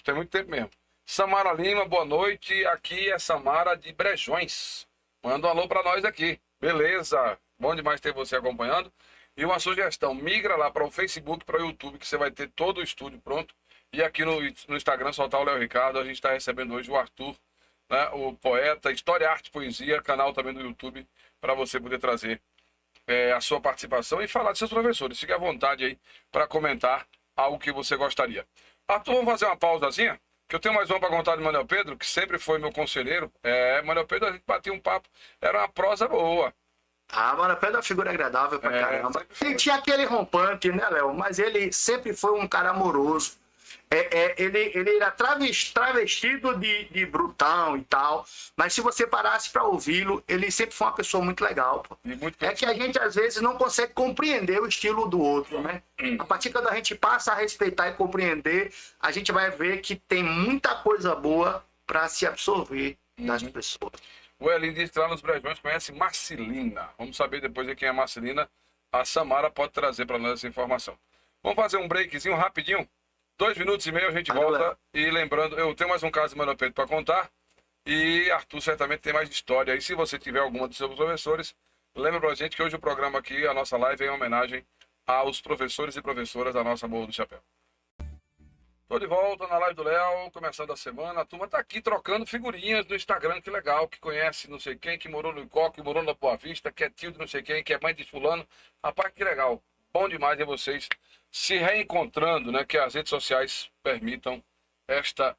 Tem muito tempo mesmo. Samara Lima, boa noite. Aqui é Samara de Brejões. Manda um alô pra nós aqui. Beleza. Bom demais ter você acompanhando. E uma sugestão, migra lá para o Facebook, para o YouTube, que você vai ter todo o estúdio pronto. E aqui no Instagram, soltar o Léo Ricardo. A gente está recebendo hoje o Arthur, né, o poeta, História, Arte, Poesia, canal também do YouTube, para você poder trazer a sua participação e falar de seus professores. Fique à vontade aí para comentar algo que você gostaria. Arthur, vamos fazer uma pausazinha? Que eu tenho mais uma para contar de Manuel Pedro, que sempre foi meu conselheiro. Manuel Pedro, a gente batia um papo, era uma prosa boa. Mano, Pedro é uma figura agradável pra caramba. Ele tinha aquele rompante, né, Léo? Mas ele sempre foi um cara amoroso. Ele era travestido de brutão e tal. Mas se você parasse pra ouvi-lo, ele sempre foi uma pessoa muito legal. Pô. É que a gente, às vezes, não consegue compreender o estilo do outro, né? A partir quando a gente passa a respeitar e compreender, a gente vai ver que tem muita coisa boa pra se absorver das pessoas. O Elin diz que lá nos Brejões conhece Marcelina. Vamos saber depois de quem é Marcelina. A Samara pode trazer para nós essa informação. Vamos fazer um breakzinho rapidinho. 2 minutos e meio a gente volta. E lembrando, eu tenho mais um caso de Manuel Pedro para contar. E Arthur certamente tem mais história. E se você tiver alguma dos seus professores, lembra pra gente que hoje o programa aqui, a nossa live é em homenagem aos professores e professoras da nossa Morro do Chapéu. Tô de volta na live do Léo, começando a semana. A turma tá aqui trocando figurinhas no Instagram, que legal, que conhece não sei quem, que morou no Icó, que morou na Boa Vista, que é tio de não sei quem, que é mãe de fulano. Rapaz, que legal. Bom demais ver vocês se reencontrando, né? Que as redes sociais permitam esta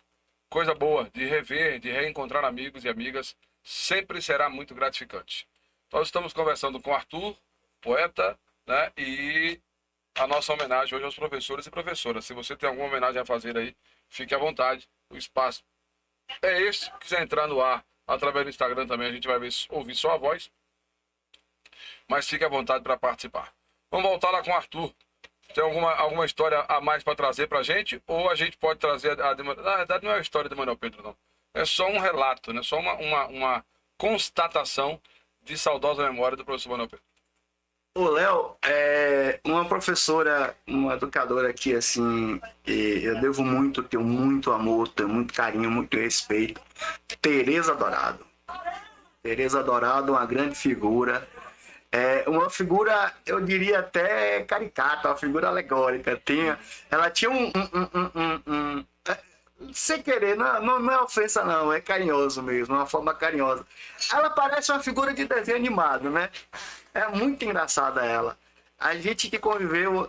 coisa boa de rever, de reencontrar amigos e amigas. Sempre será muito gratificante. Nós estamos conversando com Arthur, poeta, né? E a nossa homenagem hoje aos professores e professoras. Se você tem alguma homenagem a fazer aí, fique à vontade. O espaço é este. Se quiser entrar no ar através do Instagram também, a gente vai ouvir só a voz. Mas fique à vontade para participar. Vamos voltar lá com o Arthur. Tem alguma história a mais para trazer para a gente? Ou a gente pode trazer na verdade, não é a história de Manuel Pedro, não. É só um relato, né? Só uma constatação de saudosa memória do professor Manuel Pedro. O Léo, uma professora, uma educadora que, assim, eu devo muito, tenho muito amor, tenho muito carinho, muito respeito. Tereza Dourado. Tereza Dourado, uma grande figura. Uma figura, eu diria até caricata, uma figura alegórica. Ela tinha sem querer, não é ofensa não, é carinhoso mesmo, uma forma carinhosa. Ela parece uma figura de desenho animado, né? É muito engraçada ela. A gente que conviveu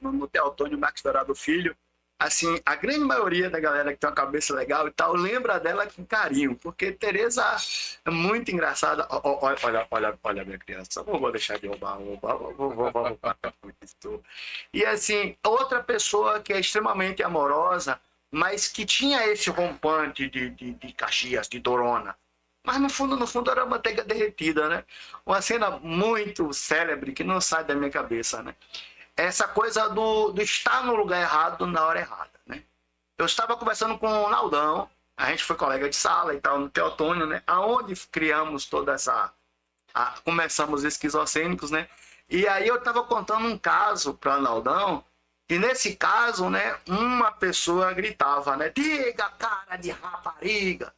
no Teotônio Marques Dourado Filho, assim, a grande maioria da galera que tem uma cabeça legal e tal, lembra dela com carinho, porque Tereza é muito engraçada. Olha minha criança, não vou deixar de roubar. E assim, outra pessoa que é extremamente amorosa, mas que tinha esse rompante de Caxias, de Dorona. Mas no fundo era manteiga derretida, né? Uma cena muito célebre que não sai da minha cabeça, né? Essa coisa do estar no lugar errado na hora errada, né? Eu estava conversando com o Naldão, a gente foi colega de sala e tal, no Teotônio, né? Aonde criamos toda essa... começamos esquizocênicos, né? E aí eu estava contando um caso para o Naldão, e nesse caso, né, uma pessoa gritava, né? Diga, cara de rapariga!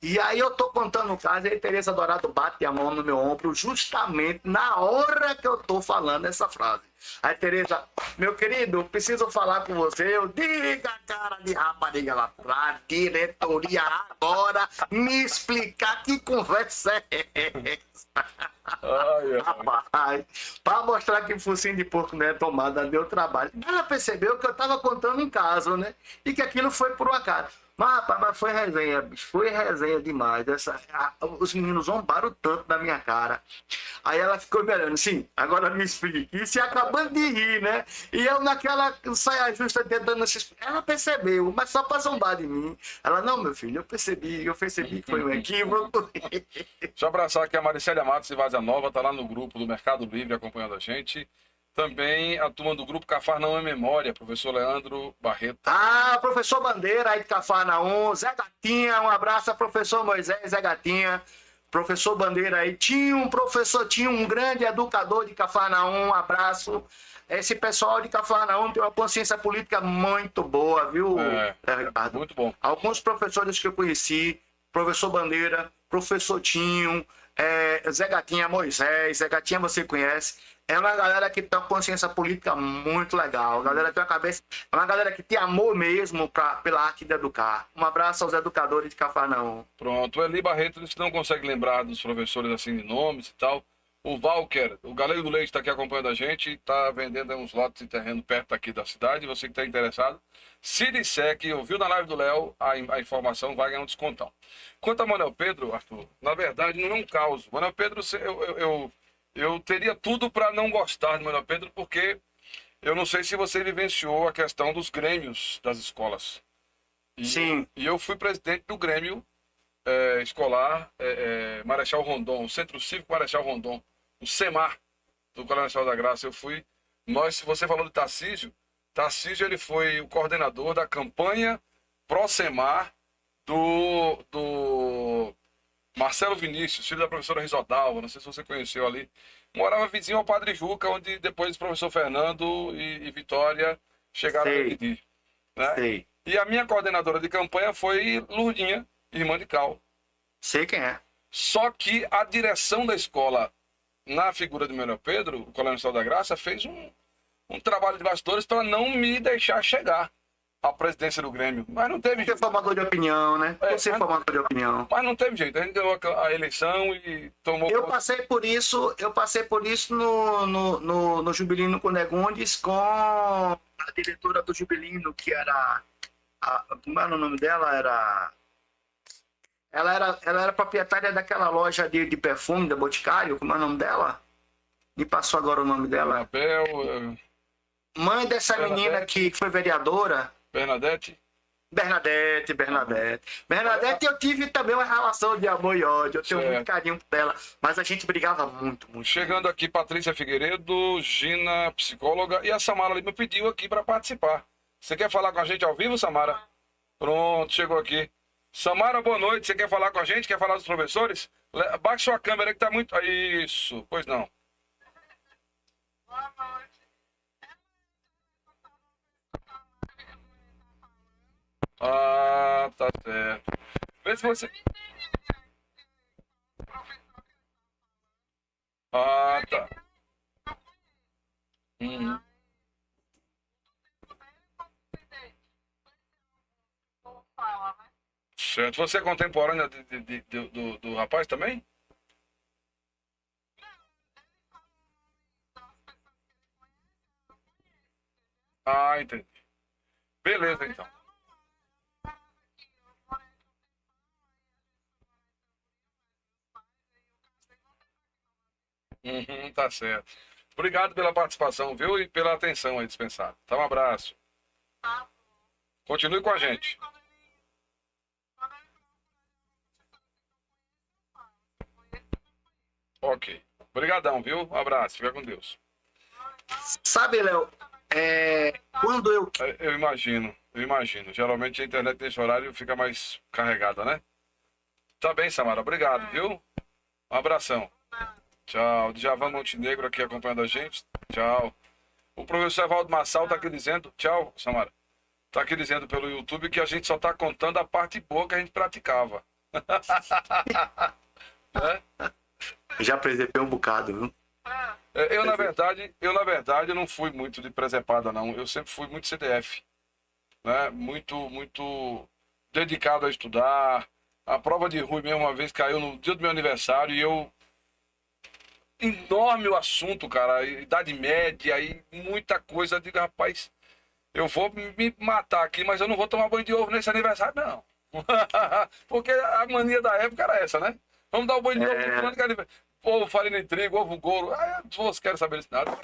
E aí eu tô contando o caso, e a Tereza Dourado bate a mão no meu ombro justamente na hora que eu tô falando essa frase. Aí Tereza, meu querido, preciso falar com você. Eu diga, cara de rapariga, lá pra diretoria agora me explicar que conversa é essa. Rapaz, para mostrar que focinho de porco não é tomada, deu trabalho. Ela percebeu que eu tava contando um caso, né? E que aquilo foi por um acaso. Mas foi resenha, bicho. Foi resenha demais. Os meninos zombaram tanto da minha cara. Aí ela ficou me olhando assim, agora me explique. E se acabando de rir, né? E eu naquela saia justa tentando se explicar. Ela percebeu, mas só pra zombar de mim. Ela, não, meu filho, eu percebi que foi um equívoco. Deixa eu abraçar aqui a Maricélia Matos de Vazia Nova, tá lá no grupo do Mercado Livre acompanhando a gente. Também a turma do grupo Cafarnaum é Memória, professor Leandro Barreto. Professor Bandeira aí de Cafarnaum, Zé Gatinha, um abraço a professor Moisés, Zé Gatinha. Professor Bandeira aí, tinha um grande educador de Cafarnaum, um abraço. Esse pessoal de Cafarnaum tem uma consciência política muito boa, viu, Ricardo? Muito bom. Alguns professores que eu conheci, professor Bandeira, professor Tinho, Zé Gatinha Moisés, Zé Gatinha você conhece, é uma galera que tem uma consciência política muito legal, galera que tem uma cabeça, é uma galera que tem amor mesmo pela arte de educar. Um abraço aos educadores de Cafarnaum. Pronto, o Eli Barreto disse que não consegue lembrar dos professores assim de nomes e tal. O Valker, o Galego do Leite está aqui acompanhando a gente, está vendendo uns lotes de terreno perto aqui da cidade, você que está interessado. Se disser que ouviu na live do Léo, a informação vai ganhar um descontão. Quanto a Manuel Pedro, Arthur, na verdade não é um caos. Manuel Pedro, eu teria tudo para não gostar de Manuel Pedro, porque eu não sei se você vivenciou a questão dos grêmios das escolas. Sim. E eu fui presidente do Grêmio escolar Marechal Rondon, o Centro Cívico Marechal Rondon, o CEMAR do Coronel da Graça. Eu fui. Você falou de Tarcísio. Tarcísio, ele foi o coordenador da campanha pró-CEMAR do Marcelo Vinícius, filho da professora Risodalva. Não sei se você conheceu ali. Morava vizinho ao Padre Juca, onde depois o professor Fernando e Vitória chegaram a dividir. Né? Sei. E a minha coordenadora de campanha foi Lurdinha, irmã de Cal. Sei quem é. Só que a direção da escola, na figura de Manuel Pedro, o Coronel da Graça, fez um trabalho de bastidores para não me deixar chegar à presidência do Grêmio. Mas não teve Você é jeito. formador de opinião, né? Você é formador de opinião. Mas não teve jeito. A gente ganhou a eleição e tomou... Eu passei por isso no Jubilino Cunegondes com a diretora do Jubilino, que era... como era o nome dela? Ela era proprietária daquela loja de perfume da Boticário. Como é o nome dela? Me passou agora o nome dela. Papel, Mãe dessa menina que foi vereadora. Bernadette. Bernadette, eu tive também uma relação de amor e ódio. Eu tenho Certo. muito carinho por ela. Mas a gente brigava muito, muito. Chegando aqui, Patrícia Figueiredo, Gina, psicóloga, e a Samara ali me pediu aqui para participar. Você quer falar com a gente ao vivo, Samara? Pronto, chegou aqui. Samara, boa noite. Você quer falar com a gente? Quer falar dos professores? Baixe sua câmera que tá muito... Isso, pois não. Boa noite. Ah, tá certo. Vê se você... Ah, tá. Uhum. Certo. Você é contemporânea do rapaz também? Ah, entendi. Beleza, então. Uhum, tá certo. Obrigado pela participação, viu? E pela atenção aí dispensada. Tá, um abraço. Continue com a gente. Ok. Obrigadão, viu? Um abraço. Fica com Deus. Sabe, Léo, quando eu... Eu imagino. Geralmente a internet nesse horário fica mais carregada, né? Tá bem, Samara. Obrigado, viu? Um abração. Tchau. Djavan Montenegro aqui acompanhando a gente. Tchau. O professor Evaldo Massal tá aqui dizendo... Tchau, Samara. Tá aqui dizendo pelo YouTube que a gente só tá contando a parte boa que a gente praticava. Né? Já preservei um bocado, viu? Eu, na verdade, não fui muito de presepada, não. Eu sempre fui muito CDF. Né? Muito dedicado a estudar. A prova de Rui mesmo uma vez caiu no dia do meu aniversário e eu... Enorme o assunto, cara. Idade média e muita coisa. Eu digo, rapaz, eu vou me matar aqui, mas eu não vou tomar banho de ovo nesse aniversário, não. Porque a mania da época era essa, né? Vamos dar o banho de ovo. Ovo, farinha de trigo, ovo, couro. Você quer saber disso nada?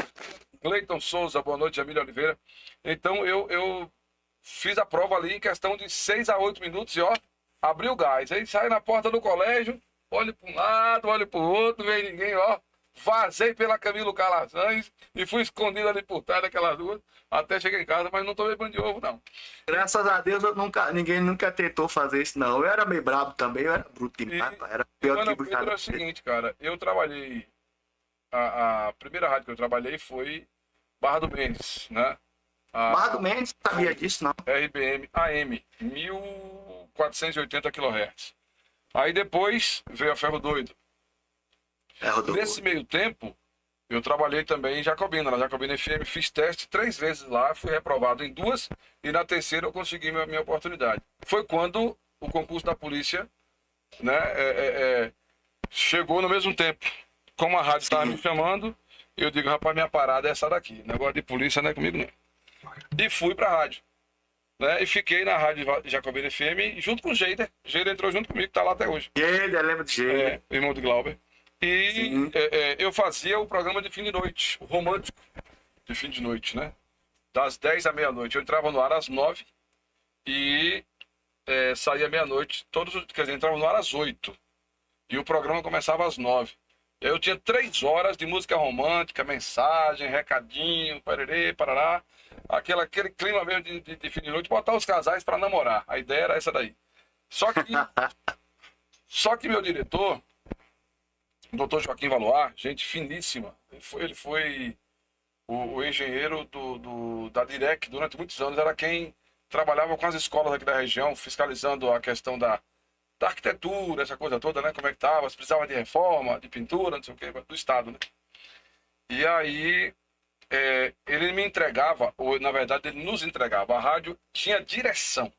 Cleiton Souza, boa noite, Jamília Oliveira. Então, eu fiz a prova ali em questão de 6 a 8 minutos e, ó, abri o gás. Aí sai na porta do colégio, olho para um lado, olho para o outro, não vem ninguém, ó. vazei pela Camilo Calazans e fui escondido ali por trás daquelas duas, até chegar em casa, mas não tomei banho de ovo, não. Graças a Deus ninguém nunca tentou fazer isso, não. Eu era meio brabo também, eu era bruto demais, pá. Era pior Mano, que Pedro, é o seguinte, cara, eu trabalhei, a primeira rádio que eu trabalhei foi Barra do Mendes, né? Barra do Mendes, não sabia disso, não. RBM AM, 1480 kHz. Aí depois veio a Ferro Doido. Nesse meio tempo, eu trabalhei também em Jacobina, na Jacobina FM, fiz teste 3 vezes lá, fui reprovado em 2 e na terceira eu consegui minha oportunidade. Foi quando o concurso da polícia, né, chegou no mesmo tempo. Como a rádio estava me chamando, eu digo, rapaz, minha parada é essa daqui. Negócio de polícia não é comigo, não. E fui pra rádio. Né? E fiquei na rádio Jacobina FM junto com o Geider. Geider entrou junto comigo, tá lá até hoje. Geider, lembro de Geider. Irmão de Glauber. E eu fazia o programa de fim de noite, o romântico de fim de noite, né? Das 10 à meia-noite. Eu entrava no ar às 9 e saía meia-noite. Quer dizer, entrava no ar às 8. E o programa começava às 9. E aí eu tinha 3 horas de música romântica, mensagem, recadinho, parerê, parará. Aquele clima mesmo de fim de noite, botar os casais para namorar. A ideia era essa daí. Só que meu diretor, o doutor Joaquim Valois, gente finíssima, ele foi o engenheiro da Direc durante muitos anos, era quem trabalhava com as escolas aqui da região, fiscalizando a questão da arquitetura, essa coisa toda, né? Como é que estava, se precisava de reforma, de pintura, não sei o que, do Estado, né? E aí ele me entregava, ou na verdade ele nos entregava, a rádio tinha direção.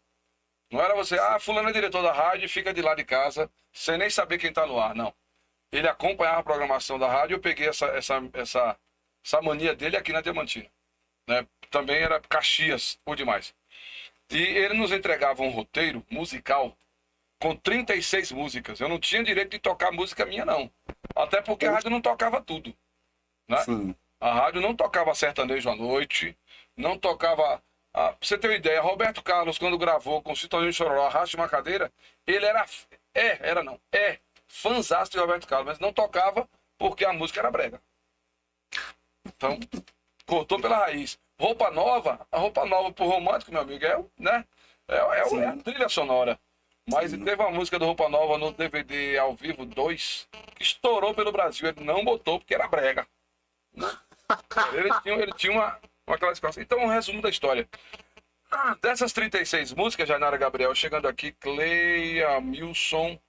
Não era você, fulano é diretor da rádio e fica de lá de casa sem nem saber quem está no ar, não. Ele acompanhava a programação da rádio, eu peguei essa mania dele aqui na Diamantina. Né? Também era Caxias, por demais. E ele nos entregava um roteiro musical com 36 músicas. Eu não tinha direito de tocar música minha, não. Até porque a rádio não tocava tudo. Né? Sim. A rádio não tocava sertanejo à noite, não tocava... pra você ter uma ideia, Roberto Carlos, quando gravou com Citoninho Chororó, Arraste uma Cadeira, ele é fãzaço de Roberto Carlos, mas não tocava porque a música era brega. Então, cortou pela raiz. A roupa nova pro romântico, meu amigo, é a trilha sonora. Mas teve uma música do Roupa Nova no DVD Ao Vivo 2, que estourou pelo Brasil. Ele não botou porque era brega. Ele tinha uma classificação. Então, um resumo da história. Dessas 36 músicas, Jainara Gabriel, chegando aqui, Cleia, Milson,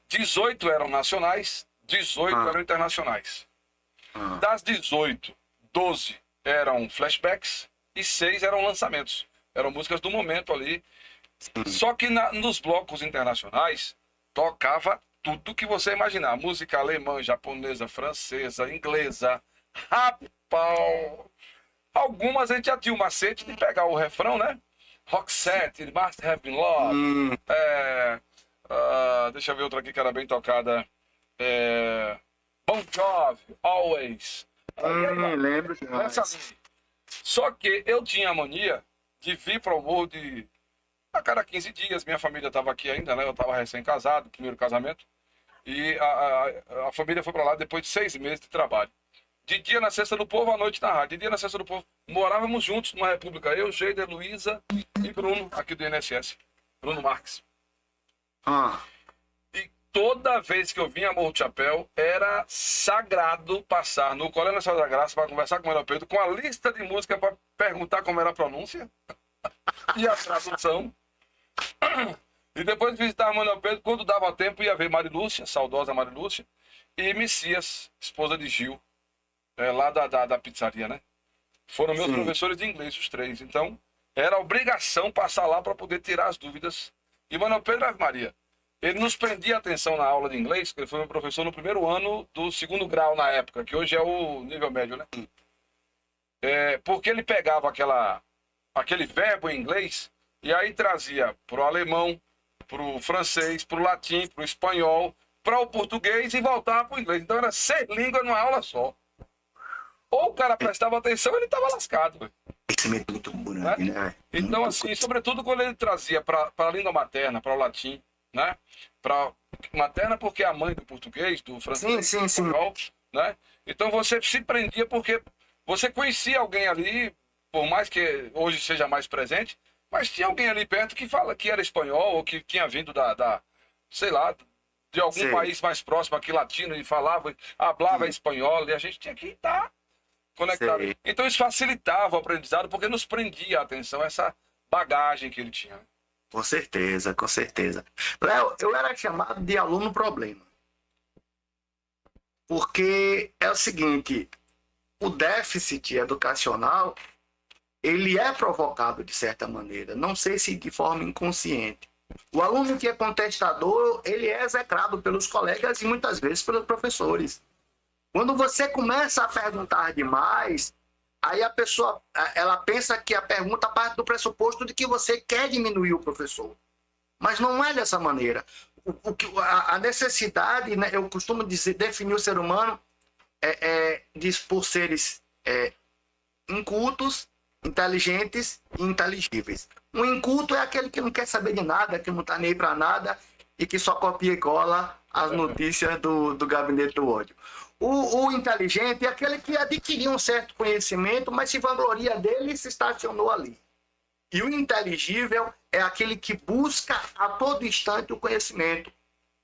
18 eram nacionais, 18 eram internacionais. Das 18, 12 eram flashbacks e 6 eram lançamentos. Eram músicas do momento ali. Só que nos blocos internacionais, tocava tudo que você imaginar. Música alemã, japonesa, francesa, inglesa. Rapaz! Algumas a gente já tinha o macete de pegar o refrão, né? Roxette, It Must Have Been Love. Deixa eu ver outra aqui que era bem tocada. Bon Jovi, Always. Lembro demais. Só que eu tinha a mania de vir para o morro a cada 15 dias. Minha família estava aqui ainda, né? Eu estava recém-casado, primeiro casamento. E a família foi para lá depois de 6 meses de trabalho. De dia na Cesta do Povo, à noite na rádio. De dia na Cesta do Povo. Morávamos juntos numa república. Eu, Geider, Luísa e Bruno, aqui do INSS. Bruno Marques. E toda vez que eu vinha a Morro do Chapéu, era sagrado passar no Colégio Nacional da Graça para conversar com o Manuel Pedro, com a lista de música para perguntar como era a pronúncia e a tradução. E depois de visitar o Manuel Pedro, quando dava tempo, ia ver Marilúcia, saudosa Marilúcia, e Messias, esposa de Gil. Lá da pizzaria, né? Foram meus professores de inglês, os 3. Então, era obrigação passar lá para poder tirar as dúvidas. E Manuel Pedro Ave Maria, ele nos prendia atenção na aula de inglês, porque ele foi meu professor no primeiro ano do 2º grau na época, que hoje é o nível médio, né? Porque ele pegava aquele verbo em inglês e aí trazia pro alemão, pro francês, pro latim, pro espanhol, para o português e voltava pro inglês. Então, era 6 línguas numa aula só. Ou o cara prestava atenção, ele estava lascado. Pensamento muito grande, né? Então, assim, sobretudo quando ele trazia para a língua materna, para o latim, né? Para materna porque é a mãe do português, do francês, Sim, do sim, sim. espanhol, né? Então você se prendia porque você conhecia alguém ali, por mais que hoje seja mais presente, mas tinha alguém ali perto que fala que era espanhol ou que tinha vindo sei lá, de algum Sei, país mais próximo aqui latino e falava, hablava sim, espanhol e a gente tinha que estar conectado. sei. Então isso facilitava o aprendizado porque nos prendia a atenção essa bagagem que ele tinha, né? Com certeza, com certeza. Léo, eu era chamado de aluno problema. Porque é o seguinte, o déficit educacional, ele é provocado de certa maneira, não sei se de forma inconsciente. O aluno que é contestador, ele é execrado pelos colegas e muitas vezes pelos professores. Quando você começa a perguntar demais, aí a pessoa, ela pensa que a pergunta parte do pressuposto de que você quer diminuir o professor. Mas não é dessa maneira. A necessidade, né, eu costumo dizer, definir o ser humano por seres incultos, inteligentes e inteligíveis. Um inculto é aquele que não quer saber de nada, que não está nem para nada e que só copia e cola as notícias do gabinete do ódio. O inteligente é aquele que adquiriu um certo conhecimento, mas se vangloria dele e se estacionou ali. E o inteligível é aquele que busca a todo instante o conhecimento.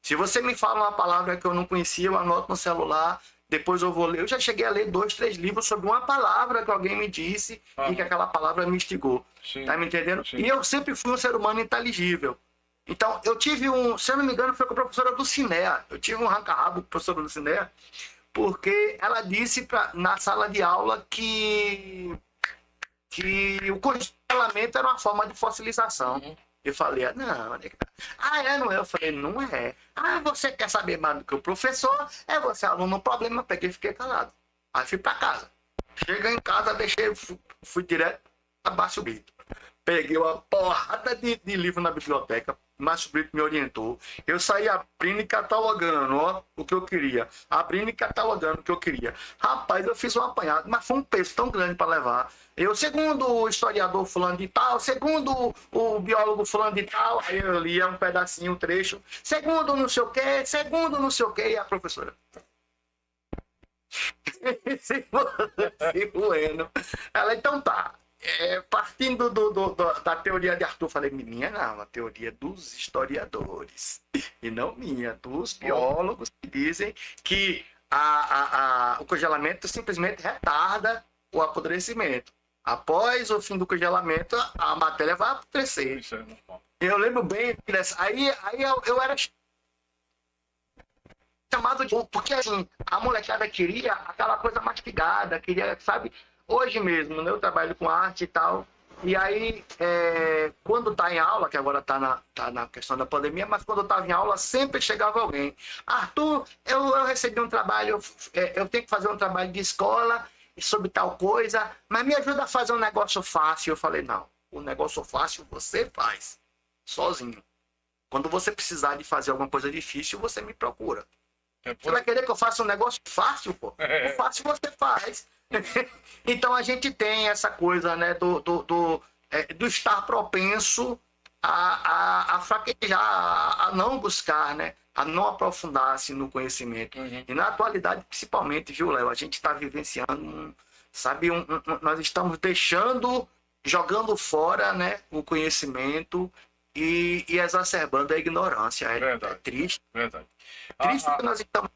Se você me fala uma palavra que eu não conhecia, eu anoto no celular, depois eu vou ler. Eu já cheguei a ler 2, 3 livros sobre uma palavra que alguém me disse e que aquela palavra me instigou. Sim, Tá me entendendo? sim. E eu sempre fui um ser humano inteligível. Então, eu tive se eu não me engano, foi com a professora do Cinea. Eu tive um arranca-rabo com a professora do Cinea, porque ela disse na sala de aula que o congelamento era uma forma de fossilização. Uhum. Eu falei, não, não é? Eu falei, não é. Você quer saber mais do que o professor? Você aluno, no problema, peguei e fiquei calado. Aí fui para casa. Cheguei em casa, fui direto para Márcio Brito. Peguei uma porrada de livro na biblioteca. Márcio Brito me orientou. Eu saí abrindo e catalogando, ó, o que eu queria. Abrindo e catalogando o que eu queria. Rapaz, eu fiz um apanhado, mas foi um peso tão grande para levar. Eu, segundo o historiador fulano de tal, segundo o biólogo fulano de tal, aí eu lia um pedacinho, um trecho. Segundo não sei o quê, segundo não sei o quê, e a professora. Se bueno. Ela, então tá. Partindo da teoria de Arthur, falei, minha não, a teoria dos historiadores, e não minha, dos biólogos que dizem que o congelamento simplesmente retarda o apodrecimento. Após o fim do congelamento, a matéria vai apodrecer. Isso é normal. Eu lembro bem dessa. Aí eu era chamado de... Porque assim, a molecada queria aquela coisa mastigada, queria, sabe... Hoje mesmo, né, eu trabalho com arte e tal, e aí, quando está em aula, que agora está na questão da pandemia, mas quando estava em aula, sempre chegava alguém. Arthur, eu recebi um trabalho, eu tenho que fazer um trabalho de escola sobre tal coisa, mas me ajuda a fazer um negócio fácil. Eu falei, não, o negócio fácil você faz, sozinho. Quando você precisar de fazer alguma coisa difícil, você me procura. Você vai querer que eu faça um negócio fácil, pô? O fácil você faz. Então a gente tem essa coisa, né, do estar propenso a fraquejar, a não buscar, né, a não aprofundar-se no conhecimento. E na atualidade, principalmente, viu, Léo, a gente está vivenciando, nós estamos jogando fora, né, o conhecimento e exacerbando a ignorância. É triste. Verdade. Triste que nós estamos...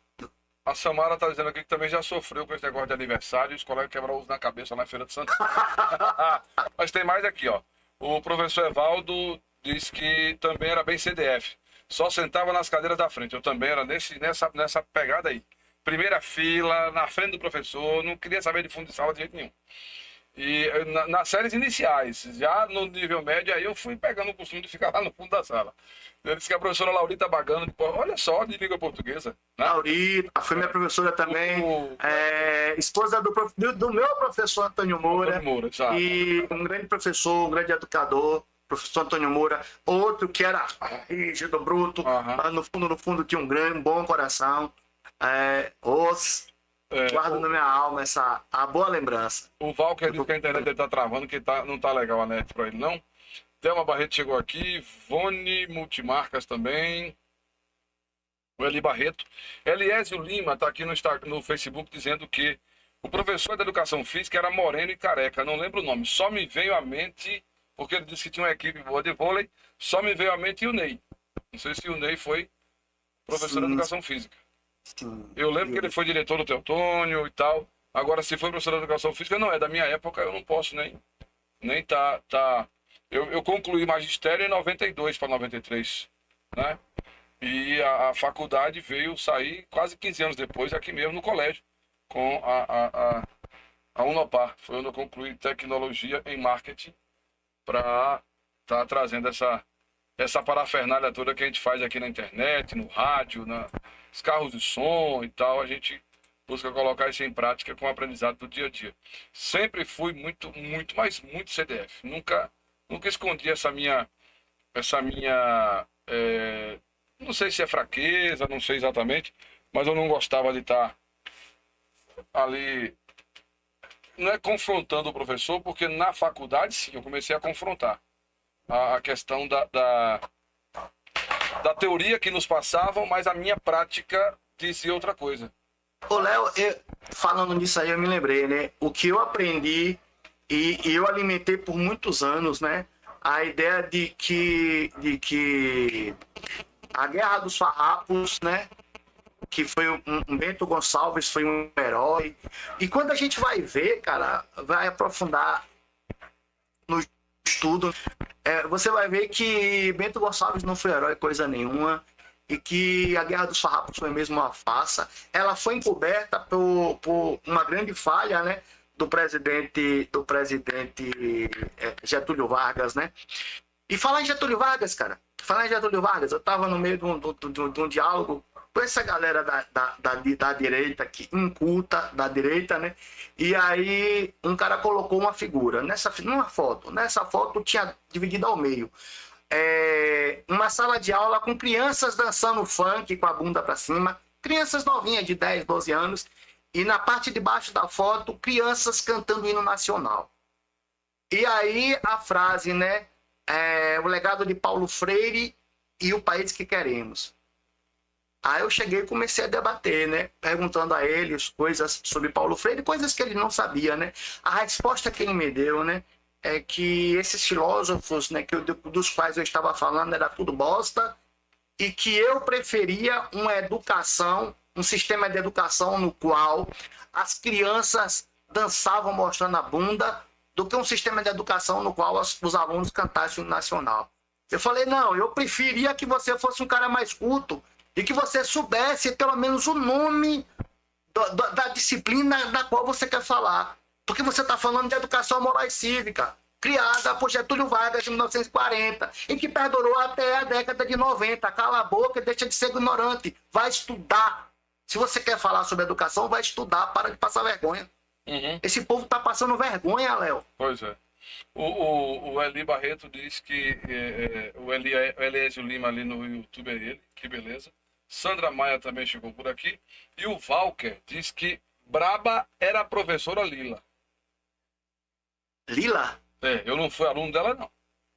A Samara está dizendo aqui que também já sofreu com esse negócio de aniversário e os colegas quebraram na cabeça na Feira de Santana. Mas tem mais aqui, ó. O professor Evaldo disse que também era bem CDF. Só sentava nas cadeiras da frente. Eu também era nessa pegada aí. Primeira fila, na frente do professor, não queria saber de fundo de sala de jeito nenhum. E nas séries iniciais, já no nível médio, aí eu fui pegando o costume de ficar lá no fundo da sala. Ele disse que a professora Laurita Bagano, olha só, de língua portuguesa. Né? Laurita, foi minha professora também, esposa do meu professor Antônio Moura, e um grande professor, um grande educador, professor Antônio Moura, outro que era rígido, bruto, mas no fundo tinha um bom coração. Guardo na minha alma a boa lembrança. O Val, que disse que a internet dele tá travando, que não tá legal a net pra ele, não. Thelma Barreto chegou aqui. Vone Multimarcas também. O Eli Barreto. Eliésio Lima está aqui no Facebook dizendo que o professor de educação física era moreno e careca. Não lembro o nome. Só me veio à mente, porque ele disse que tinha uma equipe boa de vôlei, só me veio à mente o Ney. Não sei se o Ney foi professor de educação física. Sim. Eu lembro que ele foi diretor do Teotônio e tal. Agora, se foi professor de educação física, não é da minha época, eu não posso nem tá. Eu concluí magistério em 92 para 93, né? E a faculdade veio sair quase 15 anos depois, aqui mesmo no colégio, com a Unopar. Foi onde eu concluí tecnologia em marketing para estar trazendo essa parafernália toda que a gente faz aqui na internet, no rádio, nos carros de som e tal. A gente busca colocar isso em prática com o aprendizado do dia a dia. Sempre fui muito, mas muito CDF. Nunca escondi essa minha não sei se é fraqueza, não sei exatamente, mas eu não gostava de estar ali, não é confrontando o professor, porque na faculdade, sim, eu comecei a confrontar a questão da teoria que nos passavam, mas a minha prática dizia outra coisa. Ô, Léo, falando nisso aí, eu me lembrei, né? O que eu aprendi e eu alimentei por muitos anos, né? A ideia de que a Guerra dos Farrapos, né? Que foi um Bento Gonçalves, foi um herói. E quando a gente vai ver, cara, vai aprofundar no estudo, você vai ver que Bento Gonçalves não foi herói coisa nenhuma e que a Guerra dos Farrapos foi mesmo uma farsa. Ela foi encoberta por uma grande falha, né? Do presidente Getúlio Vargas, né? E falar em Getúlio Vargas, cara, eu estava no meio de um diálogo com essa galera da direita, que inculta da direita, né? E aí um cara colocou uma figura numa foto. Nessa foto tinha dividido ao meio. Uma sala de aula com crianças dançando funk com a bunda para cima, crianças novinhas de 10, 12 anos, e na parte de baixo da foto, crianças cantando hino nacional. E aí a frase, né? O legado de Paulo Freire e o país que queremos. Aí eu cheguei e comecei a debater, né? Perguntando a ele coisas sobre Paulo Freire, coisas que ele não sabia, né? A resposta que ele me deu, né? É que esses filósofos, né? Dos quais eu estava falando, era tudo bosta, e que eu preferia uma educação, um sistema de educação no qual as crianças dançavam mostrando a bunda, do que um sistema de educação no qual os alunos cantassem o nacional. Eu falei, não, eu preferia que você fosse um cara mais culto e que você soubesse pelo menos o nome da disciplina da qual você quer falar. Porque você está falando de educação moral e cívica, criada por Getúlio Vargas em 1940, e que perdurou até a década de 90. Cala a boca e deixa de ser ignorante. Vai estudar. Se você quer falar sobre educação, vai estudar, para de passar vergonha. Uhum. Esse povo tá passando vergonha, Léo. Pois é. O Eli Barreto diz que o Eliésio Lima ali no YouTube é ele, que beleza. Sandra Maia também chegou por aqui. E o Walker diz que Braba era a professora Lila. Lila? Eu não fui aluno dela, não.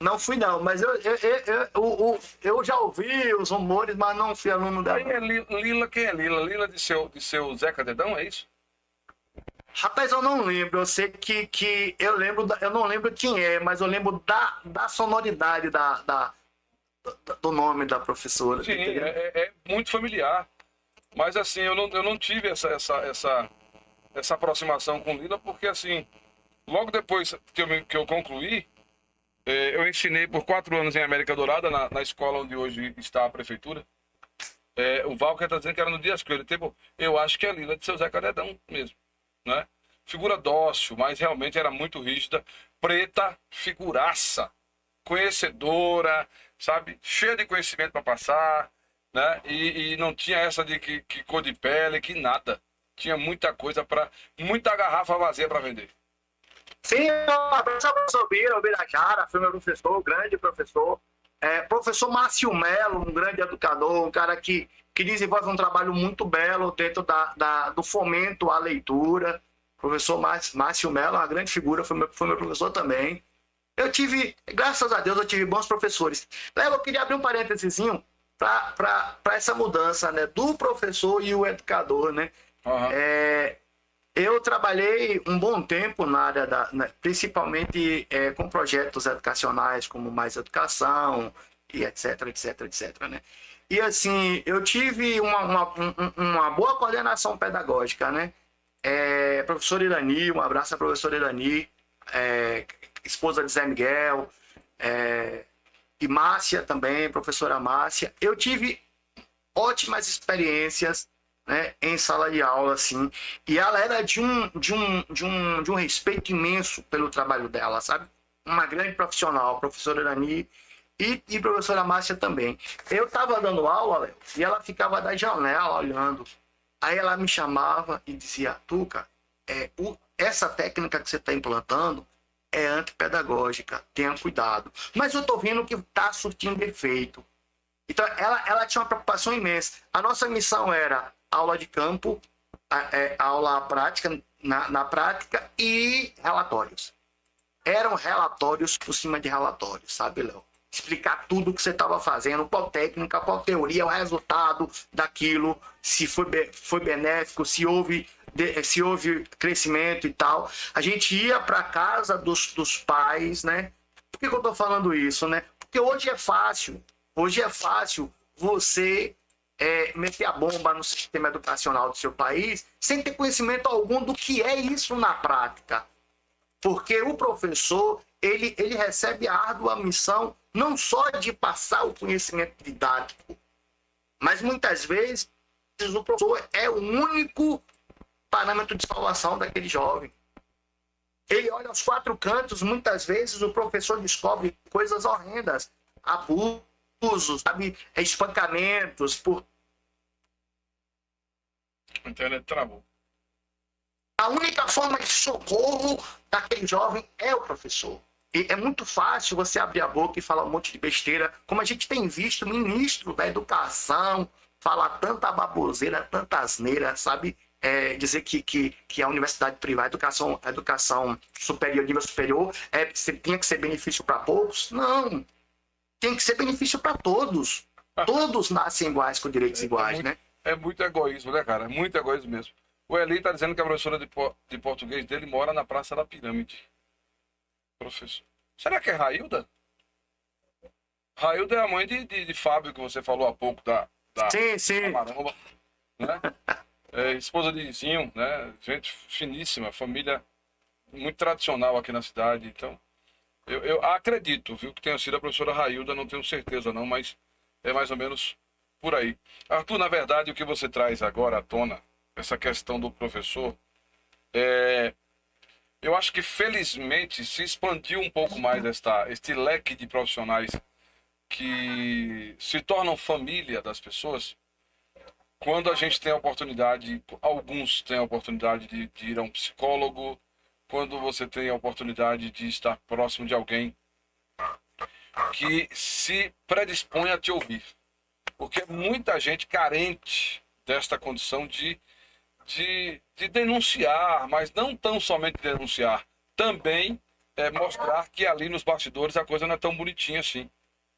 Não fui, não, mas eu já ouvi os rumores, mas não fui aluno dela. Lila, quem é Lila? Lila de seu Zeca Dedão, é isso? Rapaz, eu não lembro. Eu sei que eu lembro, eu não lembro quem é, mas eu lembro da sonoridade do nome da professora. Sim, é muito familiar. Mas assim, eu não tive essa aproximação com Lila, porque assim, logo depois que eu concluí, eu ensinei por 4 anos em América Dourada, na escola onde hoje está a prefeitura. O Walker está dizendo que era no Dias Coelho. Eu acho que é Lila de seu Zeca Dedão mesmo, né? Figura dócil, mas realmente era muito rígida, preta, figuraça, conhecedora, sabe? Cheia de conhecimento para passar, né? E não tinha essa de que cor de pele, que nada. Tinha muita coisa muita garrafa vazia para vender. Sim, o professor Birajara foi meu professor, grande professor. Professor Márcio Melo, um grande educador, um cara que desenvolve um trabalho muito belo dentro do fomento à leitura. Professor Márcio Melo, uma grande figura, foi meu professor também. Eu tive, graças a Deus, eu tive bons professores. Léo, eu queria abrir um parênteses para essa mudança, né, do professor e o educador, né? Aham. Eu trabalhei um bom tempo na área principalmente com projetos educacionais como Mais Educação e etc, etc, etc, né? E assim, eu tive uma boa coordenação pedagógica, né? Professor Irani, um abraço à professora Irani, esposa de Zé Miguel, e Márcia também, professora Márcia. Eu tive ótimas experiências, né, em sala de aula, assim, e ela era de um respeito imenso pelo trabalho dela, sabe? Uma grande profissional, professora Irani e professora Márcia também. Eu estava dando aula, Léo, e ela ficava da janela olhando. Aí ela me chamava e dizia, Tuca, essa técnica que você está implantando é antipedagógica, tenha cuidado. Mas eu estou vendo que está surtindo efeito. Então, ela tinha uma preocupação imensa. A nossa missão era aula de campo, aula prática, na prática, e relatórios. Eram relatórios por cima de relatórios, sabe, Léo? Explicar tudo o que você estava fazendo, qual técnica, qual teoria, o resultado daquilo, se foi benéfico, se houve crescimento e tal. A gente ia para casa dos pais, né? Por que eu estou falando isso, né? Porque hoje é fácil. Hoje é fácil você meter a bomba no sistema educacional do seu país sem ter conhecimento algum do que é isso na prática. Porque o professor, ele recebe a árdua missão não só de passar o conhecimento didático, mas muitas vezes o professor é o único parâmetro de salvação daquele jovem. Ele olha aos quatro cantos, muitas vezes o professor descobre coisas horrendas, abusos, sabe, espancamentos. A internet travou. A única forma de socorro daquele jovem é o professor. E é muito fácil você abrir a boca e falar um monte de besteira, como a gente tem visto o ministro da Educação falar tanta baboseira, tanta asneira, sabe? Dizer que a universidade privada, a educação superior, nível superior, tinha que ser benefício para poucos. Não, tem que ser benefício para todos. Todos nascem iguais, com direitos iguais, né? É muito egoísmo, né, cara? É muito egoísmo mesmo. O Eli tá dizendo que a professora de português dele mora na Praça da Pirâmide. Professor. Será que é Railda? Railda é a mãe de Fábio, que você falou há pouco, da Sim. Maromba, né? Esposa de Zinho, né? Gente finíssima, família muito tradicional aqui na cidade. Então, eu acredito, viu, que tenha sido a professora Railda, não tenho certeza não, mas é mais ou menos por aí. Arthur, na verdade, o que você traz agora à tona, essa questão do professor, eu acho que felizmente se expandiu um pouco mais este leque de profissionais que se tornam família das pessoas quando a gente tem a oportunidade, alguns têm a oportunidade de ir a um psicólogo, quando você tem a oportunidade de estar próximo de alguém que se predispõe a te ouvir. Porque muita gente carente desta condição de denunciar, mas não tão somente denunciar, também mostrar que ali nos bastidores a coisa não é tão bonitinha assim,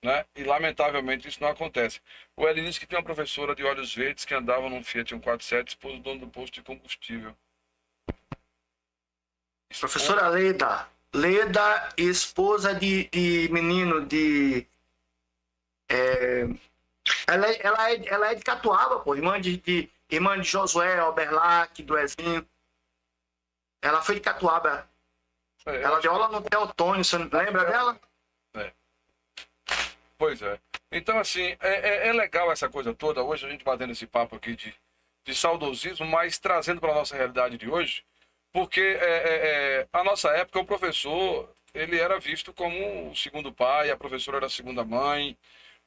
né? E lamentavelmente isso não acontece. O Eli disse que tem uma professora de olhos verdes que andava num Fiat 147, esposa do dono do posto de combustível. Professora Leda, esposa de menino de... Ela é de Catuaba, pô, irmã de Josué, Alberlac, do Ezinho. Ela foi de Catuaba. Ela deu aula no Teotônio, você não lembra dela? Pois é. Então, assim, é legal essa coisa toda. Hoje a gente batendo esse papo aqui de saudosismo, mas trazendo para a nossa realidade de hoje, porque a nossa época, o professor, ele era visto como o segundo pai, a professora era a segunda mãe.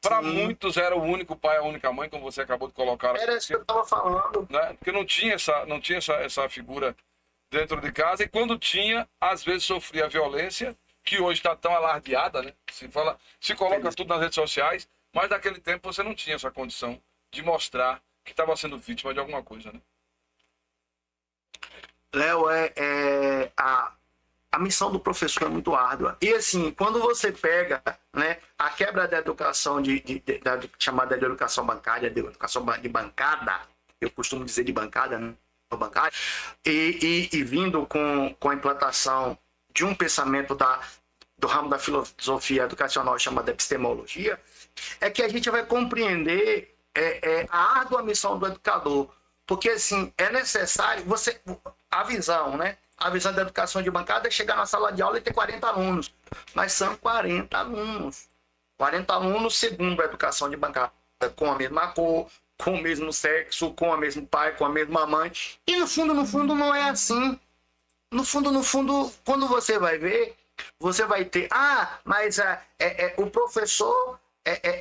Para muitos era o único pai, a única mãe, como você acabou de colocar. Era isso que eu estava falando. Né? Porque não tinha essa figura dentro de casa, e quando tinha, às vezes sofria violência, que hoje está tão alardeada, né? Se coloca tudo nas redes sociais, mas naquele tempo você não tinha essa condição de mostrar que estava sendo vítima de alguma coisa, né? Léo, a missão do professor é muito árdua. E assim, quando você pega, né, a quebra da educação da chamada de educação bancária, de educação de bancada, eu costumo dizer de bancada, né, bancária, e vindo com a implantação de um pensamento do ramo da filosofia educacional chamada epistemologia, é que a gente vai compreender a árdua missão do educador. Porque, assim, é necessário a visão, né? A visão da educação de bancada é chegar na sala de aula e ter 40 alunos. Mas são 40 alunos. 40 alunos segundo a educação de bancada, com a mesma cor, com o mesmo sexo, com o mesmo pai, com a mesma mãe. E no fundo, não é assim. No fundo, quando você vai ver, você vai ter... mas o professor,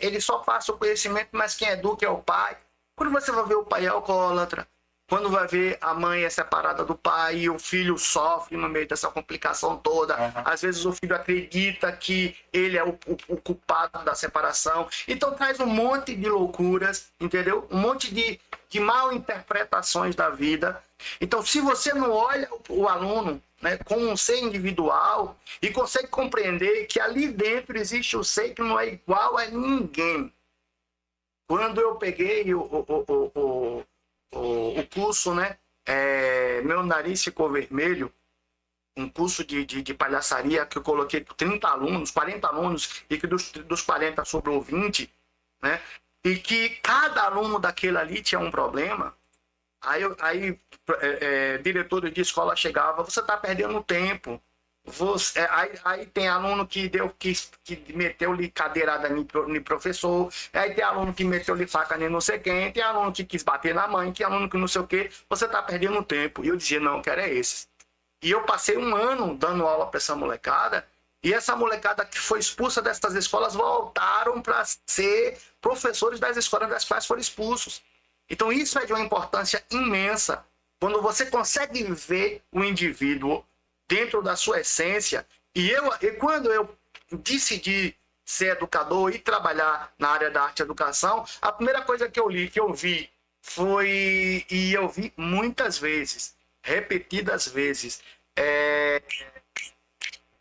ele só passa o conhecimento, mas quem educa é o pai. Quando você vai ver o pai é alcoólatra, quando vai ver a mãe é separada do pai e o filho sofre no meio dessa complicação toda, às vezes o filho acredita que ele é o culpado da separação. Então traz um monte de loucuras, entendeu? Um monte de mal interpretações da vida. Então, se você não olha o aluno, né, como um ser individual e consegue compreender que ali dentro existe o ser que não é igual a ninguém. Quando eu peguei o curso, né, meu nariz ficou vermelho, um curso de palhaçaria que eu coloquei 30 alunos, 40 alunos, e que dos 40 sobrou 20, né, e que cada aluno daquele ali tinha um problema. Aí diretores de escola chegava, você está perdendo tempo. Aí tem aluno que meteu-lhe cadeirada no professor, aí tem aluno que meteu-lhe faca nem não sei quem, tem aluno que quis bater na mãe, tem aluno que não sei o que, você está perdendo tempo. E eu dizia, não, eu quero é esses. E eu passei um ano dando aula para essa molecada, e essa molecada que foi expulsa dessas escolas voltaram para ser professores das escolas das quais foram expulsos. Então isso é de uma importância imensa. Quando você consegue ver o indivíduo dentro da sua essência, e quando eu decidi ser educador e trabalhar na área da arte e educação, a primeira coisa que eu vi foi, e eu vi muitas vezes, repetidas vezes,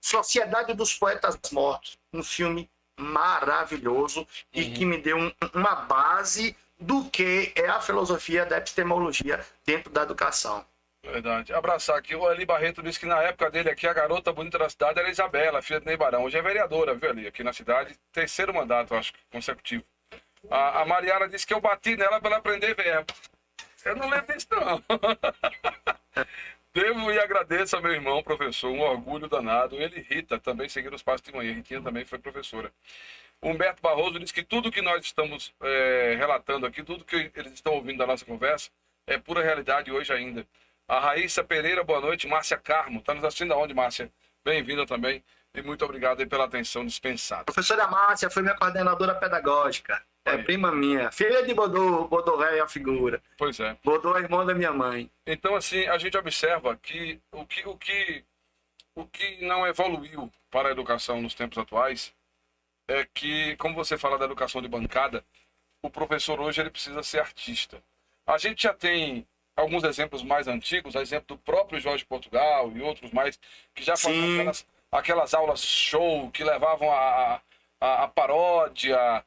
Sociedade dos Poetas Mortos, um filme maravilhoso e que me deu uma base do que é a filosofia da epistemologia dentro da educação. Verdade. Abraçar aqui. O Eli Barreto disse que na época dele aqui, a garota bonita da cidade era Isabela, filha de Ney Barão. Hoje é vereadora, viu, ali, aqui na cidade. Terceiro mandato, acho, consecutivo. A Mariara disse que eu bati nela para ela aprender verbo. Eu não lembro disso, não. Devo e agradeço ao meu irmão, professor, um orgulho danado. Ele e Rita também seguiram os passos de manhã. Ritinha também foi professora. Humberto Barroso disse que tudo que nós estamos relatando aqui, tudo que eles estão ouvindo da nossa conversa, é pura realidade hoje ainda. A Raíssa Pereira, boa noite. Márcia Carmo, está nos assistindo aonde, Márcia? Bem-vinda também e muito obrigado aí pela atenção dispensada. Professora Márcia foi minha coordenadora pedagógica, prima minha, filha de Bodô é a figura. Pois é. Bodô é irmão da minha mãe. Então, assim, a gente observa que o que não evoluiu para a educação nos tempos atuais é que, como você fala da educação de bancada, o professor hoje ele precisa ser artista. A gente já tem alguns exemplos mais antigos, a exemplo do próprio Jorge Portugal e outros mais, que já faziam aquelas aulas show, que levavam a paródia,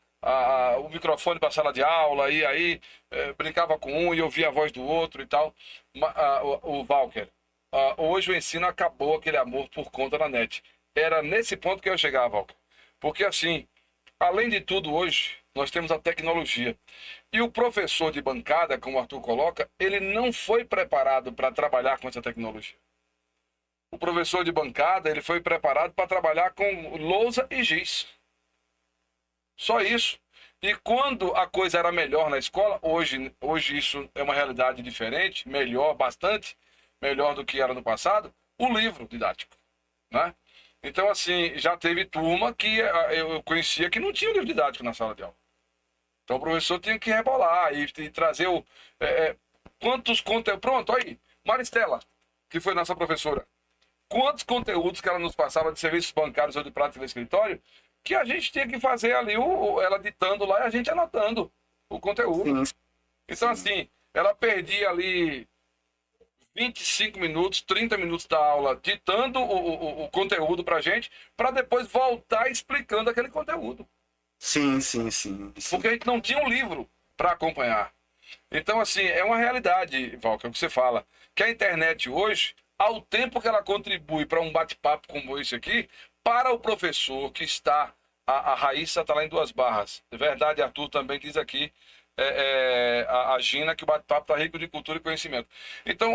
o microfone para a sala de aula, e aí brincava com um e ouvia a voz do outro e tal. O Walker, hoje o ensino acabou aquele amor por conta da net. Era nesse ponto que eu chegava, Walker. Porque assim, além de tudo hoje, nós temos a tecnologia. E o professor de bancada, como o Arthur coloca, ele não foi preparado para trabalhar com essa tecnologia. O professor de bancada, ele foi preparado para trabalhar com lousa e giz. Só isso. E quando a coisa era melhor na escola, hoje isso é uma realidade diferente, melhor, bastante melhor do que era no passado, o livro didático, né? Então, assim, já teve turma que eu conhecia que não tinha livro didático na sala de aula. Então o professor tinha que rebolar e trazer quantos conteúdos. Pronto, aí, Maristela, que foi nossa professora. Quantos conteúdos que ela nos passava de serviços bancários ou de prática de escritório, que a gente tinha que fazer ali, ela ditando lá e a gente anotando o conteúdo. Então, assim, ela perdia ali 25 minutos, 30 minutos da aula ditando o conteúdo pra gente, para depois voltar explicando aquele conteúdo. Sim, sim, sim, sim. Porque a gente não tinha um livro para acompanhar. Então, assim, é uma realidade, Val, que é o que você fala, que a internet hoje, ao tempo que ela contribui para um bate-papo como esse aqui, para o professor que está, a Raíssa está lá em Duas Barras. É verdade, Arthur também diz aqui, a Gina, que o bate-papo está rico de cultura e conhecimento. Então,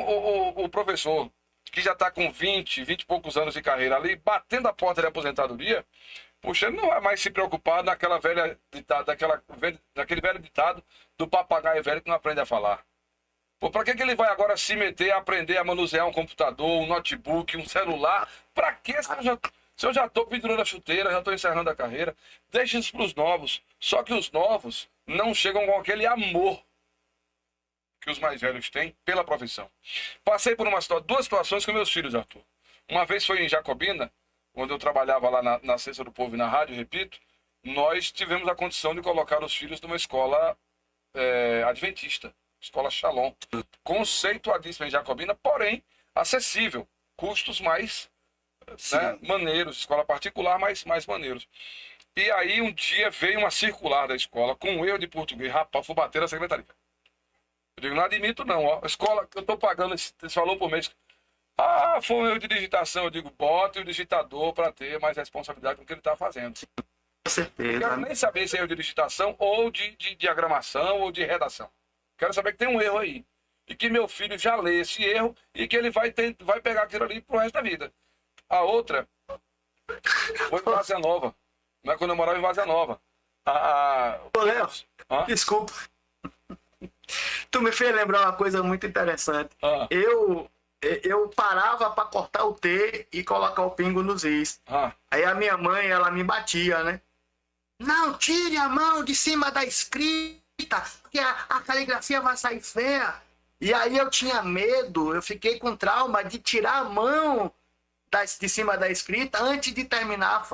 o professor que já está com 20 e poucos anos de carreira ali, batendo a porta de aposentadoria, puxa, ele não vai mais se preocupar naquela velha ditado, daquele velho ditado do papagaio velho que não aprende a falar. Pô, para que ele vai agora se meter a aprender a manusear um computador, um notebook, um celular? Para que se eu já estou pendurando a chuteira, já estou encerrando a carreira? Deixa isso para os novos. Só que os novos não chegam com aquele amor que os mais velhos têm pela profissão. Passei por duas situações com meus filhos, Arthur. Uma vez foi em Jacobina, quando eu trabalhava lá na Cesta do Povo e na rádio, repito, nós tivemos a condição de colocar os filhos numa escola adventista, escola Shalom, conceituadíssima em Jacobina, porém acessível, custos mais maneiros, escola particular, mais maneiros. E aí um dia veio uma circular da escola com um erro de português, rapaz, fui bater na secretaria. Eu digo, não admito não, ó, a escola que eu estou pagando esse valor por mês. Ah, foi um erro de digitação. Eu digo, bote o digitador para ter mais responsabilidade com o que ele está fazendo. Com certeza. Não quero nem saber se é erro de digitação ou de diagramação ou de redação. Quero saber que tem um erro aí. E que meu filho já lê esse erro e que ele vai pegar aquilo ali pro resto da vida. A outra foi em Várzea Nova. Não é quando eu morava em Várzea Nova. Ô, Léo, desculpa. Tu me fez lembrar uma coisa muito interessante. Eu parava para cortar o T e colocar o pingo nos is. Aí a minha mãe, ela me batia, né? Não, tire a mão de cima da escrita, porque a caligrafia vai sair feia. E aí eu tinha medo, eu fiquei com trauma de tirar a mão de cima da escrita antes de terminar,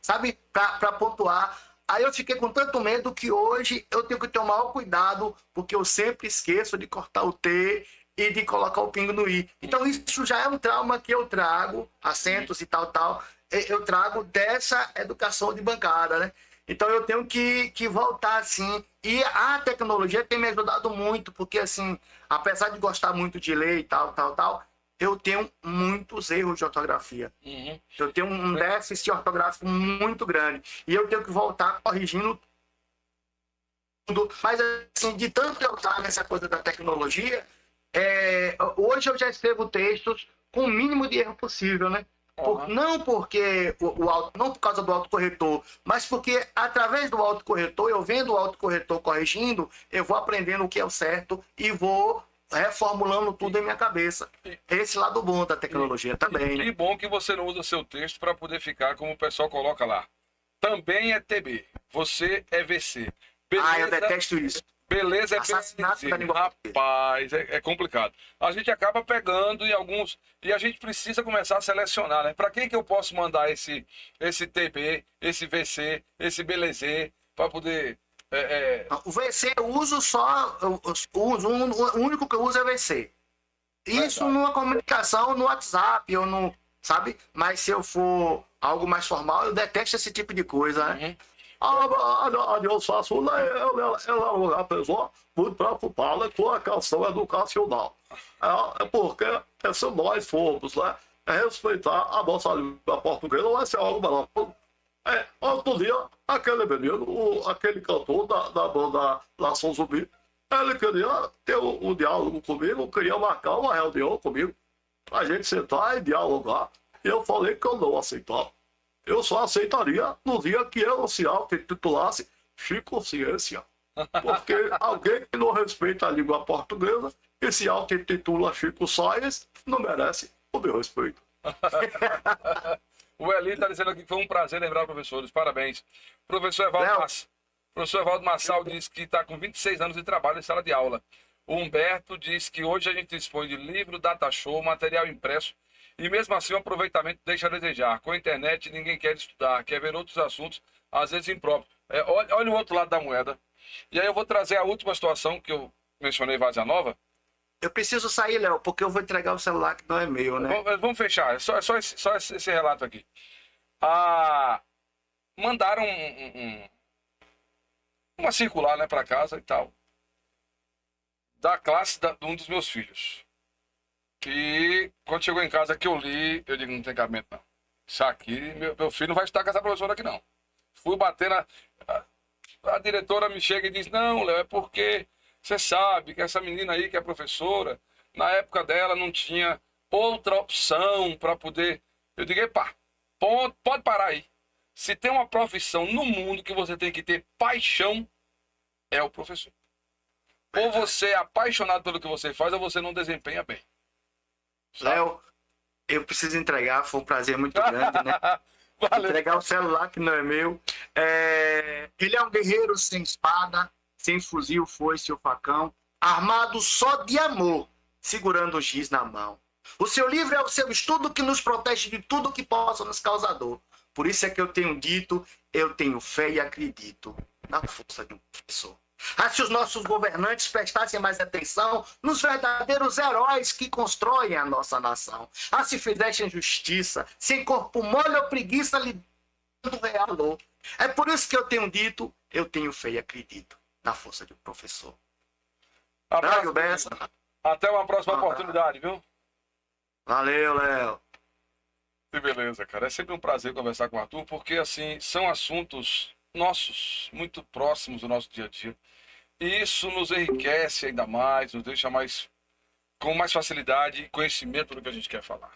sabe? Para pontuar. Aí eu fiquei com tanto medo que hoje eu tenho que ter o maior cuidado, porque eu sempre esqueço de cortar o T e de colocar o pingo no I. Então isso já é um trauma que eu trago, acentos e tal, eu trago dessa educação de bancada, né? Então eu tenho que voltar assim. E a tecnologia tem me ajudado muito, porque assim, apesar de gostar muito de ler e tal, eu tenho muitos erros de ortografia. Eu tenho um déficit ortográfico muito grande. E eu tenho que voltar corrigindo tudo. Mas, assim, de tanto eu estar nessa coisa da tecnologia, hoje eu já escrevo textos com o mínimo de erro possível, né? Não porque não por causa do autocorretor, mas porque através do autocorretor, eu vendo o autocorretor corrigindo, eu vou aprendendo o que é o certo e vou reformulando tudo em minha cabeça. Esse lado bom da tecnologia também, né? Que bom que você não usa seu texto para poder ficar como o pessoal coloca lá. Também é TB. Você é VC. Beleza, eu detesto isso. Beleza, assassinato da língua portuguesa. Rapaz, é complicado. A gente acaba pegando e a gente precisa começar a selecionar, né? Para quem que eu posso mandar esse TB, esse VC, esse Belezê, para poder... O VC eu uso só... o único que eu uso é VC. Isso numa comunicação no WhatsApp, ou no... Sabe? Mas se eu for algo mais formal, eu detesto esse tipo de coisa, né? A Deus-Façula, ela é uma pessoa muito preocupada com a questão educacional. Porque se nós formos, né, respeitar a nossa língua portuguesa, vai ser algo maravilhoso. Outro dia, aquele menino, aquele cantor da banda Nação Zumbi, ele queria ter um diálogo comigo, queria marcar uma reunião comigo, a gente sentar e dialogar. E eu falei que eu não aceitava. Eu só aceitaria no dia que eu se auto-intitulasse Chico Ciência. Porque alguém que não respeita a língua portuguesa e se auto-intitula Chico Science não merece o meu respeito. O Eli está dizendo aqui que foi um prazer lembrar professores. Parabéns. Professor Evaldo Massal diz que está com 26 anos de trabalho em sala de aula. O Humberto diz que hoje a gente dispõe de livro, data show, material impresso. E mesmo assim o aproveitamento deixa a desejar. Com a internet ninguém quer estudar, quer ver outros assuntos, às vezes impróprios. Olha o outro lado da moeda. E aí eu vou trazer a última situação que eu mencionei em Várzea Nova. Eu preciso sair, Léo, porque eu vou entregar o celular que não é meu, né? Vamos fechar, só esse relato aqui. Mandaram uma circular, né, para casa e tal, da classe de um dos meus filhos. Que quando chegou em casa que eu li, eu digo, não tem cabimento não. Isso aqui, meu filho não vai estar com essa professora aqui não. Fui bater a diretora me chega e diz, não, Léo, é porque você sabe que essa menina aí que é professora, na época dela não tinha outra opção para poder... Eu digo, epá, pode parar aí. Se tem uma profissão no mundo que você tem que ter paixão, é o professor. Ou você é apaixonado pelo que você faz, ou você não desempenha bem. Léo, eu preciso entregar, foi um prazer muito grande, né? Valeu. Entregar o celular que não é meu. Ele é um guerreiro sem espada, sem fuzil, foice ou facão, armado só de amor, segurando o giz na mão. O seu livro é o seu estudo que nos protege de tudo que possa nos causar dor. Por isso é que eu tenho dito, eu tenho fé e acredito na força de um professor. Se os nossos governantes prestassem mais atenção nos verdadeiros heróis que constroem a nossa nação. Se fizessem justiça, sem corpo mole ou preguiça, lhe dando realor. É por isso que eu tenho dito, eu tenho fé e acredito na força de um professor. Abraço, Bessa. Até uma próxima oportunidade, viu? Valeu, Léo. Que beleza, cara. É sempre um prazer conversar com o Arthur, porque, assim, são assuntos nossos, muito próximos do nosso dia a dia. E isso nos enriquece ainda mais, nos deixa com mais facilidade e conhecimento do que a gente quer falar.